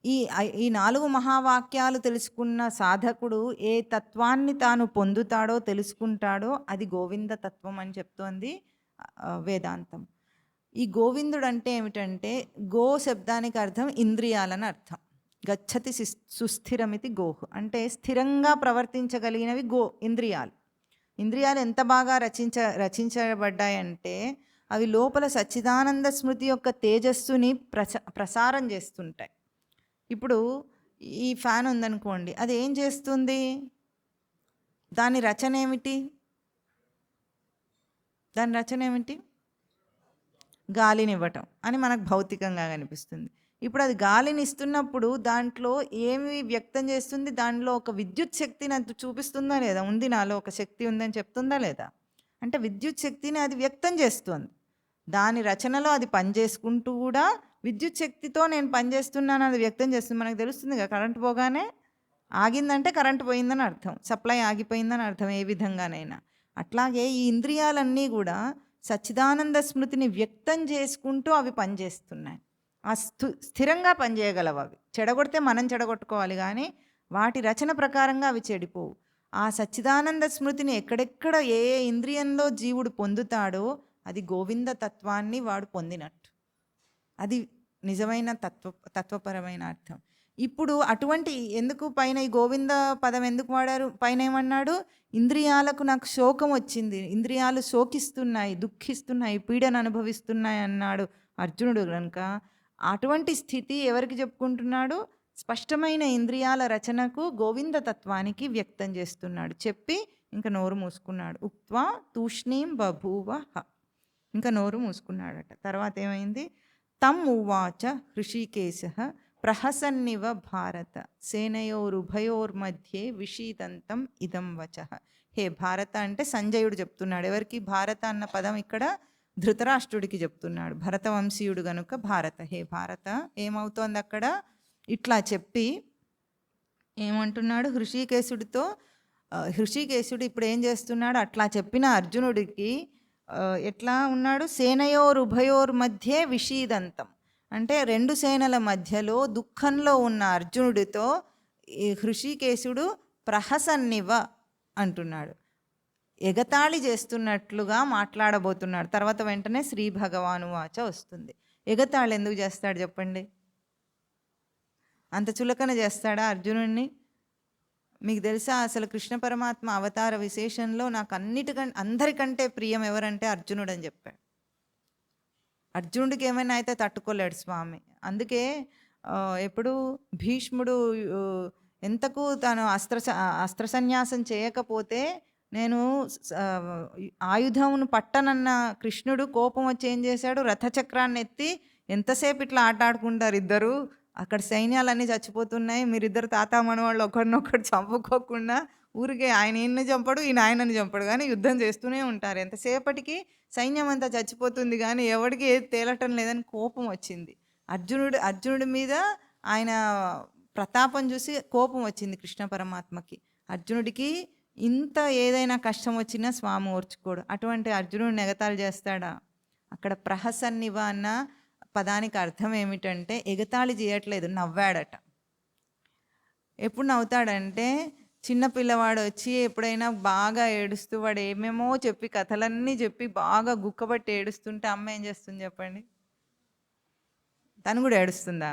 ఈ 4 మహావాక్యాలు తెలుసుకున్న సాధకుడు ఏ తత్వాన్ని తాను పొందుతాడో, తెలుసుకుంటాడో అది గోవింద తత్వం అని చెప్తోంది వేదాంతం. ఈ గోవిందుడు అంటే ఏమిటంటే, గో శబ్దానికి అర్థం ఇంద్రియాలని అర్థం. గచ్చతి సుస్థిరమితి గోహు అంటే స్థిరంగా ప్రవర్తించగలిగినవి ఇంద్రియాలు. ఇంద్రియాలు ఎంత బాగా రచించబడ్డాయంటే అవి లోపల సచ్చిదానంద స్మృతి యొక్క తేజస్సుని ప్రసారం చేస్తుంటాయి. ఇప్పుడు ఈ ఫ్యాన్ ఉందనుకోండి, అది ఏం చేస్తుంది? దాని రచన ఏమిటి? గాలినివ్వటం అని మనకు భౌతికంగా కనిపిస్తుంది. ఇప్పుడు అది గాలిని ఇస్తున్నప్పుడు దాంట్లో ఏమి వ్యక్తం చేస్తుంది? దానిలో ఒక విద్యుత్ శక్తిని అది చూపిస్తుందా లేదా? ఉంది, నాలో ఒక శక్తి ఉందని చెప్తుందా లేదా? అంటే విద్యుత్ శక్తిని అది వ్యక్తం చేస్తుంది. దాని రచనలో అది పనిచేసుకుంటూ కూడా విద్యుత్ శక్తితో నేను పనిచేస్తున్నాను అది వ్యక్తం చేస్తుంది. మనకు తెలుస్తుంది కదా, కరెంట్ పోగానే ఆగిందంటే కరెంట్ పోయిందని అర్థం, సప్లై ఆగిపోయిందని అర్థం, ఏ విధంగానైనా. అట్లాగే ఈ ఇంద్రియాలన్నీ కూడా సచ్చిదానంద స్మృతిని వ్యక్తం చేసుకుంటూ అవి పనిచేస్తున్నాయి. ఆ స్థిరంగా పనిచేయగలవు. అవి చెడగొడితే మనం చెడగొట్టుకోవాలి, కానీ వాటి రచన ప్రకారంగా అవి చెడిపోవు. ఆ సచ్చిదానంద స్మృతిని ఎక్కడెక్కడ ఏ ఏ ఇంద్రియంలో జీవుడు పొందుతాడో అది గోవింద తత్వాన్ని వాడు పొందినట్టు. అది నిజమైన తత్వపరమైన అర్థం. ఇప్పుడు అటువంటి ఎందుకు పైన ఈ గోవింద పదం ఎందుకు వాడారు? పైన ఏమన్నాడు? ఇంద్రియాలకు నాకు శోకం వచ్చింది, ఇంద్రియాలు శోకిస్తున్నాయి, దుఃఖిస్తున్నాయి, పీడను అనుభవిస్తున్నాయి అన్నాడు అర్జునుడు. కనుక అటువంటి స్థితి ఎవరికి చెప్పుకుంటున్నాడు? స్పష్టమైన ఇంద్రియాల రచనకు గోవింద తత్వానికి వ్యక్తం చేస్తున్నాడు. చెప్పి ఇంకా నోరు మూసుకున్నాడు. ఉక్త్వా తూష్ణీం బభూవ, ఇంకా నోరు మూసుకున్నాడట. తర్వాత ఏమైంది? తం ఉవాచ హృషీకేశః ప్రహసన్నివ భారత సేనయోరుభయోర్మధ్యే విషీదంతం ఇదం వచః. హే భారత అంటే సంజయుడు చెప్తున్నాడు. ఎవరికి? భారత అన్న పదం ఇక్కడ ధృతరాష్ట్రుడికి చెప్తున్నాడు. భరతవంశీయుడు గనుక భారత. హే భారత, ఏమవుతోంది అక్కడ? ఇట్లా చెప్పి ఏమంటున్నాడు? హృషీకేశుడితో. హృషీకేశుడు ఇప్పుడు ఏం చేస్తున్నాడు? అట్లా చెప్పిన అర్జునుడికి ఎట్లా ఉన్నాడు? సేనయోరుభయోర్ మధ్యే విషీదంతం అంటే రెండు సేనల మధ్యలో దుఃఖంలో ఉన్న అర్జునుడితో హృషీకేశుడు ప్రహసన్నివ అంటున్నాడు. ఎగతాళి చేస్తున్నట్లుగా మాట్లాడబోతున్నాడు. తర్వాత వెంటనే శ్రీ భగవాను వాచ వస్తుంది. ఎగతాళి ఎందుకు చేస్తాడు చెప్పండి? అంత చులకన చేస్తాడా అర్జునుడిని? మీకు తెలుసా, అసలు కృష్ణ పరమాత్మ అవతార విశేషంలో నాకు అందరికంటే ప్రియం ఎవరంటే అర్జునుడు అని చెప్పాడు. అర్జునుడికి ఏమైనా అయితే తట్టుకోలేడు స్వామి. అందుకే ఎప్పుడు భీష్ముడు ఎంతకు తాను అస్త్ర సన్యాసం చేయకపోతే నేను ఆయుధమును పట్టనన్న కృష్ణుడు కోపం వచ్చి ఏం చేశాడు? రథచక్రాన్ని ఎత్తి ఎంతసేపు ఇట్లా ఆటాడుకుంటారు ఇద్దరు, అక్కడ సైన్యాలన్నీ చచ్చిపోతున్నాయి, మీరిద్దరు తాత మనవాళ్ళు ఒకరినొకరు చంపుకోకుండా ఊరికే ఆయన ఈయన్ని చంపడు, ఈయన ఆయనని చంపడు, కానీ యుద్ధం చేస్తూనే ఉంటారు. ఎంతసేపటికి సైన్యం అంతా చచ్చిపోతుంది కానీ ఎవరికి ఏది తేలటం లేదని కోపం వచ్చింది. అర్జునుడి మీద ఆయన ప్రతాపం చూసి కోపం వచ్చింది కృష్ణ పరమాత్మకి. అర్జునుడికి ఇంత ఏదైనా కష్టం వచ్చినా స్వామి ఓర్చుకోడు. అటువంటి అర్జునుడిని ఎగతాళి చేస్తాడా? అక్కడ ప్రహసన్నివ అన్న పదానికి అర్థం ఏమిటంటే ఎగతాళి చేయట్లేదు, నవ్వాడట. ఎప్పుడు నవ్వుతాడంటే చిన్న పిల్లవాడు వచ్చి ఎప్పుడైనా బాగా ఏడుస్తూ వాడు ఏమేమో చెప్పి కథలన్నీ చెప్పి బాగా గుక్కబట్టి ఏడుస్తుంటే అమ్మ ఏం చేస్తుంది చెప్పండి? తను కూడా ఏడుస్తుందా?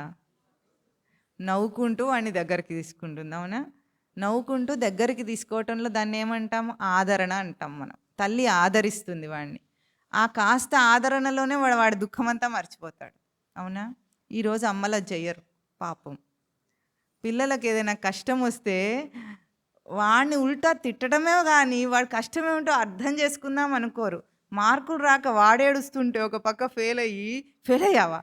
నవ్వుకుంటూ వాడిని దగ్గరికి తీసుకుంటుంది. అవునా? నవ్వుకుంటూ దగ్గరికి తీసుకోవటంలో దాన్ని ఏమంటాము? ఆదరణ అంటాం మనం. తల్లి ఆదరిస్తుంది వాడిని. ఆ కాస్త ఆదరణలోనే వాడి దుఃఖమంతా మర్చిపోతాడు. అవునా? ఈరోజు అమ్మలా చెయ్యరు పాపం. పిల్లలకి ఏదైనా కష్టం వస్తే వాడిని ఉల్టా తిట్టడమే కానీ వాడి కష్టం ఏమిటో అర్థం చేసుకుందాం అనుకోరు. మార్కులు రాక వాడేడుస్తుంటే ఒక పక్క ఫెయిల్ అయ్యావా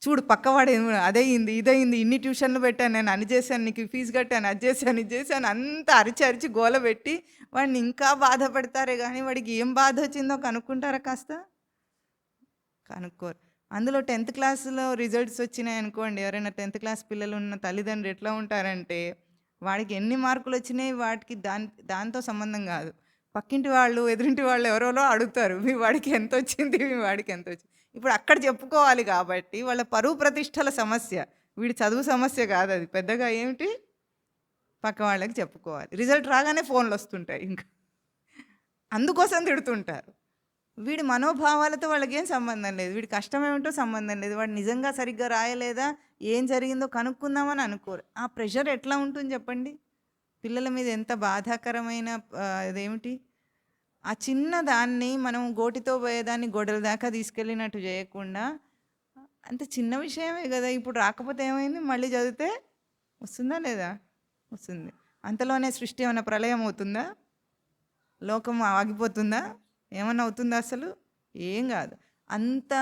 చూడు, పక్కవాడు అదయింది ఇదయింది, ఇన్ని ట్యూషన్లు పెట్టాను, నేను అని చేశాను, నీకు ఫీజు కట్టాను, అది చేశాను, ఇది చేశాను, అంతా అరిచి గోల పెట్టి వాడిని ఇంకా బాధపడతారే కానీ వాడికి ఏం బాధ వచ్చిందో కనుక్కుంటారా? కాస్త కనుక్కోరు. అందులో 10th క్లాస్లో రిజల్ట్స్ వచ్చినాయి అనుకోండి, ఎవరైనా 10th క్లాస్ పిల్లలు ఉన్న తల్లిదండ్రులు ఎట్లా ఉంటారంటే వాడికి ఎన్ని మార్కులు వచ్చినాయి వాటికి దాంతో సంబంధం కాదు. పక్కింటి వాళ్ళు ఎదురింటి వాళ్ళు ఎవరోలో అడుగుతారు, మీ వాడికి ఎంత వచ్చింది, మీ వాడికి ఎంత వచ్చింది. ఇప్పుడు అక్కడ చెప్పుకోవాలి కాబట్టి వాళ్ళ పరువు ప్రతిష్టల సమస్య, వీడి చదువు సమస్య కాదు అది. పెద్దగా ఏమిటి పక్క వాళ్ళకి చెప్పుకోవాలి. రిజల్ట్ రాగానే ఫోన్లు వస్తుంటాయి, ఇంకా అందుకోసం తిడుతుంటారు. వీడి మనోభావాలతో వాళ్ళకేం సంబంధం లేదు. వీడి కష్టమేమిటో సంబంధం లేదు. వాడు నిజంగా సరిగ్గా రాయలేదా? ఏం జరిగిందో కనుక్కుందామని అనుకోరు. ఆ ప్రెషర్ ఎట్లా ఉంటుంది చెప్పండి? పిల్లల మీద ఎంత బాధాకరమైన అదేమిటి? ఆ చిన్న దాన్ని మనం గోటితో పోయేదాన్ని గొడ్డలి దాకా తీసుకెళ్ళినట్టు చేయకుండా, అంత చిన్న విషయమే గదా! ఇప్పుడు రాకపోతే ఏమైంది? మళ్ళీ చదివితే వస్తుందా లేదా? వస్తుంది. అంతలోనే సృష్టి ఏమన్నా ప్రళయం అవుతుందా? లోకం ఆగిపోతుందా? ఏమన్నా అవుతుందా అసలు? ఏం గాదు. అంత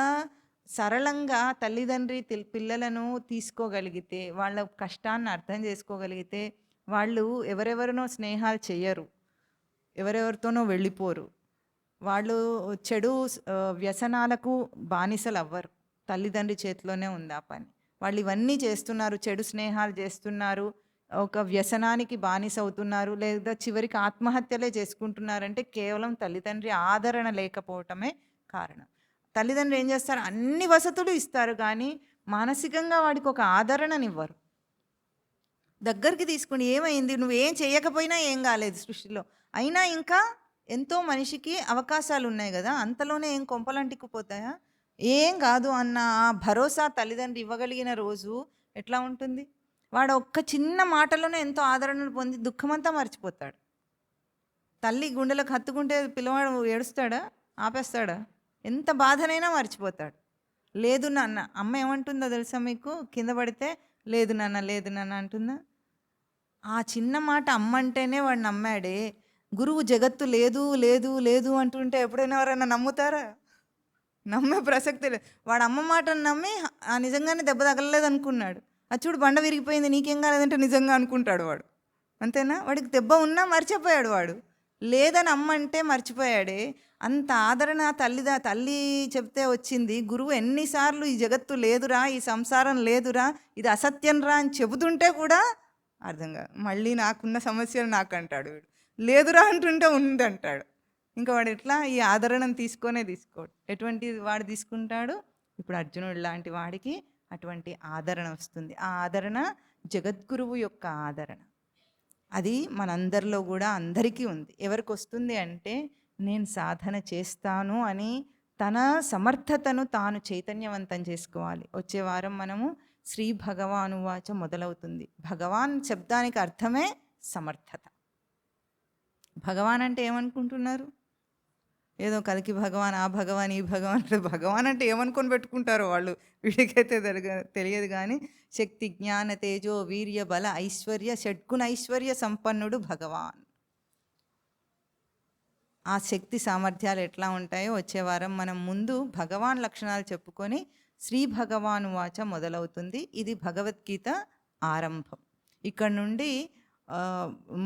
సరళంగా తల్లిదండ్రి పిల్లలను తీసుకోగలిగితే, వాళ్ళ కష్టాన్ని అర్థం చేసుకోగలిగితే, వాళ్ళు ఎవరెవరినో స్నేహాలు చెయ్యరు. ఎవరెవరితోనో వెళ్ళిపోరు. వాళ్ళు చెడు వ్యసనాలకు బానిసలవ్వరు. తల్లిదండ్రి చేతిలోనే ఉంది ఆ పని. వాళ్ళు ఇవన్నీ చేస్తున్నారు. చెడు స్నేహాలు చేస్తున్నారు. ఒక వ్యసనానికి బానిసవుతున్నారు. లేదా చివరికి ఆత్మహత్యలే చేసుకుంటున్నారంటే కేవలం తల్లిదండ్రి ఆదరణ లేకపోవటమే కారణం. తల్లిదండ్రులు ఏం చేస్తారు? అన్ని వసతులు ఇస్తారు కానీ మానసికంగా వాడికి ఒక ఆదరణనివ్వరు. దగ్గరికి తీసుకొని ఏమైంది? నువ్వేం చేయకపోయినా ఏం కాలేదు సృష్టిలో. అయినా ఇంకా ఎంతో మనిషికి అవకాశాలున్నాయి గదా! అంతలోనే ఏం కొంపలంటిక్కుపోతాయా? ఏం గాదు అన్న ఆ భరోసా తల్లిదండ్రి ఇవ్వగలిగిన రోజు ఎట్లా ఉంటుంది? వాడు ఒక్క చిన్న మాటలోనే ఎంతో ఆదరణను పొంది దుఃఖమంతా మర్చిపోతాడు. తల్లి గుండెలకు హత్తుకుంటే పిల్లవాడు ఏడుస్తాడా? ఆపేస్తాడా? ఎంత బాధనైనా మర్చిపోతాడు. లేదు నాన్న అమ్మ ఏమంటుందో తెలుసా మీకు? కింద పడితే లేదు నాన్న, లేదు నాన్న అంటుందా? ఆ చిన్న మాట అమ్మంటేనే వాడు నమ్మాడే. గురువు జగత్తు లేదు, లేదు, లేదు అంటుంటే ఎప్పుడైనా ఎవరైనా నమ్ముతారా? నమ్మే ప్రసక్తే లేదు. వాడు అమ్మ మాటను నమ్మి నిజంగానే దెబ్బ తగలలేదు అనుకున్నాడు. అది చూడు బండ విరిగిపోయింది నీకేం కాలేదంటే నిజంగా అనుకుంటాడు వాడు. అంతేనా? వాడికి దెబ్బ ఉన్నా మర్చిపోయాడు వాడు. లేదని అమ్మంటే మర్చిపోయాడే. అంత ఆదరణ తల్లి చెప్తే వచ్చింది. గురువు ఎన్నిసార్లు ఈ జగత్తు లేదురా, ఈ సంసారం లేదురా, ఇది అసత్యం రా అని చెబుతుంటే కూడా అర్థం కాదు. మళ్ళీ నాకున్న సమస్యలు నాకు అంటాడు వీడు. లేదురా అంటుంటే ఉందంటాడు. ఇంకా వాడు ఎట్లా? ఈ ఆదరణను తీసుకోడు. ఎటువంటి వాడు తీసుకుంటాడు? ఇప్పుడు అర్జునుడు లాంటి వాడికి అటువంటి ఆదరణ వస్తుంది. ఆ ఆదరణ జగద్గురువు యొక్క ఆదరణ. అది మనందరిలో కూడా అందరికీ ఉంది. ఎవరికి వస్తుంది అంటే నేను సాధన చేస్తాను అని తన సమర్థతను తాను చైతన్యవంతం చేసుకోవాలి. వచ్చే వారం మనము శ్రీ భగవానువాచ మొదలవుతుంది. భగవాన్ శబ్దానికి అర్థమే సమర్థత. భగవాన్ అంటే ఏమనుకుంటున్నారు? ఏదో కలికి భగవాన్, ఆ భగవాన్, ఈ భగవాన్. భగవాన్ అంటే ఏమనుకొని పెట్టుకుంటారో వాళ్ళు. వీడికైతే తెలియదు కానీ శక్తి, జ్ఞాన, తేజో, వీర్య, బల, ఐశ్వర్య, షడ్గుణ ఐశ్వర్య సంపన్నుడు భగవాన్. ఆ శక్తి సామర్థ్యాలు ఎట్లా ఉంటాయో వచ్చే వారం మనం ముందు భగవాన్ లక్షణాలు చెప్పుకొని శ్రీ భగవాను వాచ మొదలవుతుంది. ఇది భగవద్గీత ఆరంభం. ఇక్కడ నుండి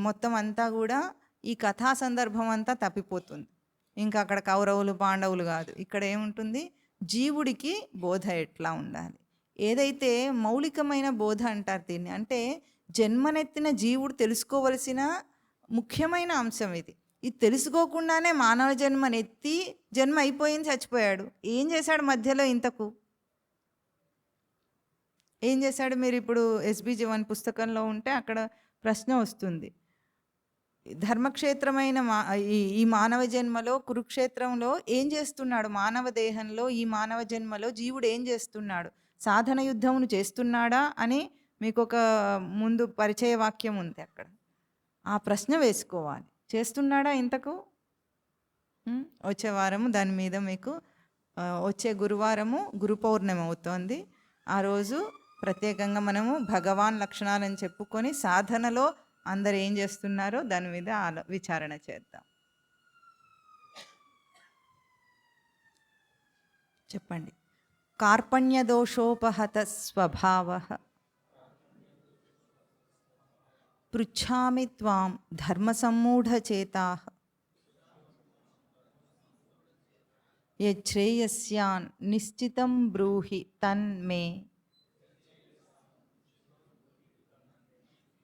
మొత్తం అంతా కూడా ఈ కథా సందర్భం అంతా తప్పిపోతుంది. ఇంకా అక్కడ కౌరవులు పాండవులు కాదు. ఇక్కడ ఏముంటుంది? జీవుడికి బోధ ఎట్లా ఉండాలి. ఏదైతే మౌలికమైన బోధ అంటారు దీన్ని, అంటే జన్మనెత్తిన జీవుడు తెలుసుకోవలసిన ముఖ్యమైన అంశం ఇది. ఇది తెలుసుకోకుండానే మానవ జన్మనెత్తి జన్మ అయిపోయింది, చచ్చిపోయాడు. ఏం చేశాడు మధ్యలో? ఇంతకు ఏం చేశాడు? మీరు ఇప్పుడు ఎస్బి జీవన్ పుస్తకంలో ఉంటే అక్కడ ప్రశ్న వస్తుంది. ధర్మక్షేత్రమైన ఈ మానవ జన్మలో కురుక్షేత్రంలో ఏం చేస్తున్నాడు? మానవ దేహంలో ఈ మానవ జన్మలో జీవుడు ఏం చేస్తున్నాడు? సాధన యుద్ధమును చేస్తున్నాడా అని మీకు ఒక ముందు పరిచయ వాక్యం ఉంది అక్కడ. ఆ ప్రశ్న వేసుకోవాలి. చేస్తున్నాడా ఇంతకు? వచ్చే వారము దాని మీద మీకు వచ్చే గురువారము గురు పౌర్ణమి అవుతోంది. ఆ రోజు ప్రత్యేకంగా మనము భగవాన్ లక్షణాలను చెప్పుకొని సాధనలో అందరు ఏం చేస్తున్నారో దాని మీద విచారణ చేద్దాం. చెప్పండి. కార్పణ్యదోషోపహత స్వభావః పృచ్ఛామి త్వాం ధర్మసమ్మూఢచేతాః యచ్ఛ్రేయస్యాన్ నిశ్చితం బ్రూహి తన్మే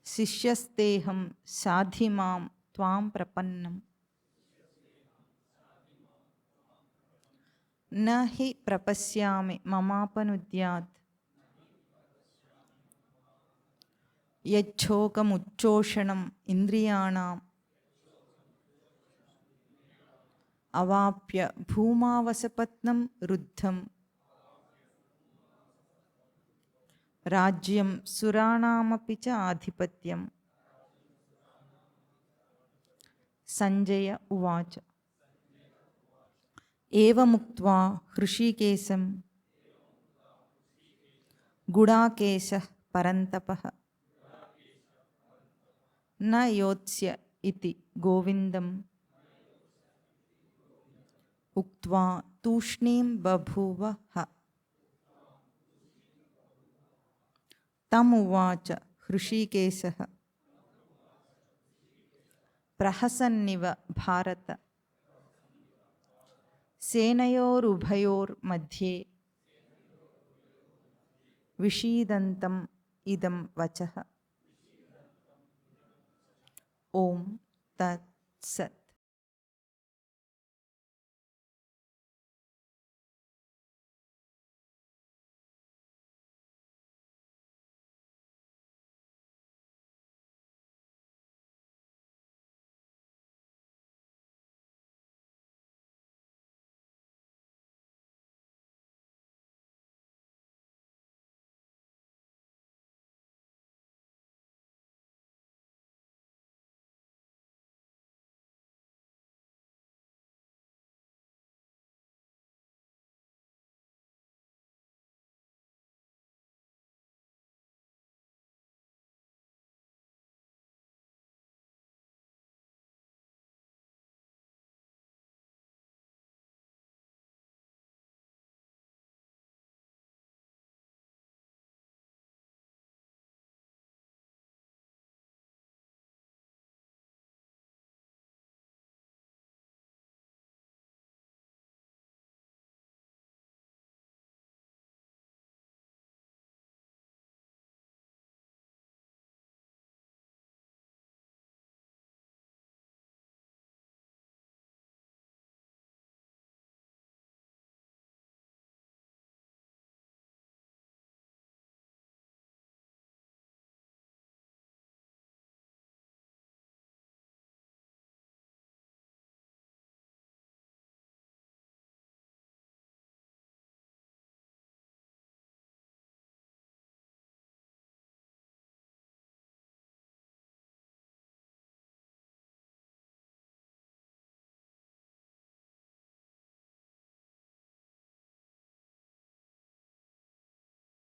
శిష్యస్తేహం సాధిమాం త్వాం ప్రపన్నం నహి ప్రపశ్యామి మమాపనుద్యాత్ యచ్చోకముచ్చోషణం ఇంద్రియాణం అవాప్య భూమావసపత్నం రుద్ధం రాజ్యం సురాణామపి చ ఆధిపత్యం. సంజయ ఉవాచ ఏవముక్త్వా హృషీకేశం గుడాకేశః పరంతపః న యోత్స్య ఇతి గోవిందం ఉక్త్వా తూష్ణీం బభూవః. తమువాచ హృషీకేశః ప్రహసన్నివ భారత సేనయోరుభయోర్मध्ये విషీదంతం ఇదం వచః. ఓం తత్సత్.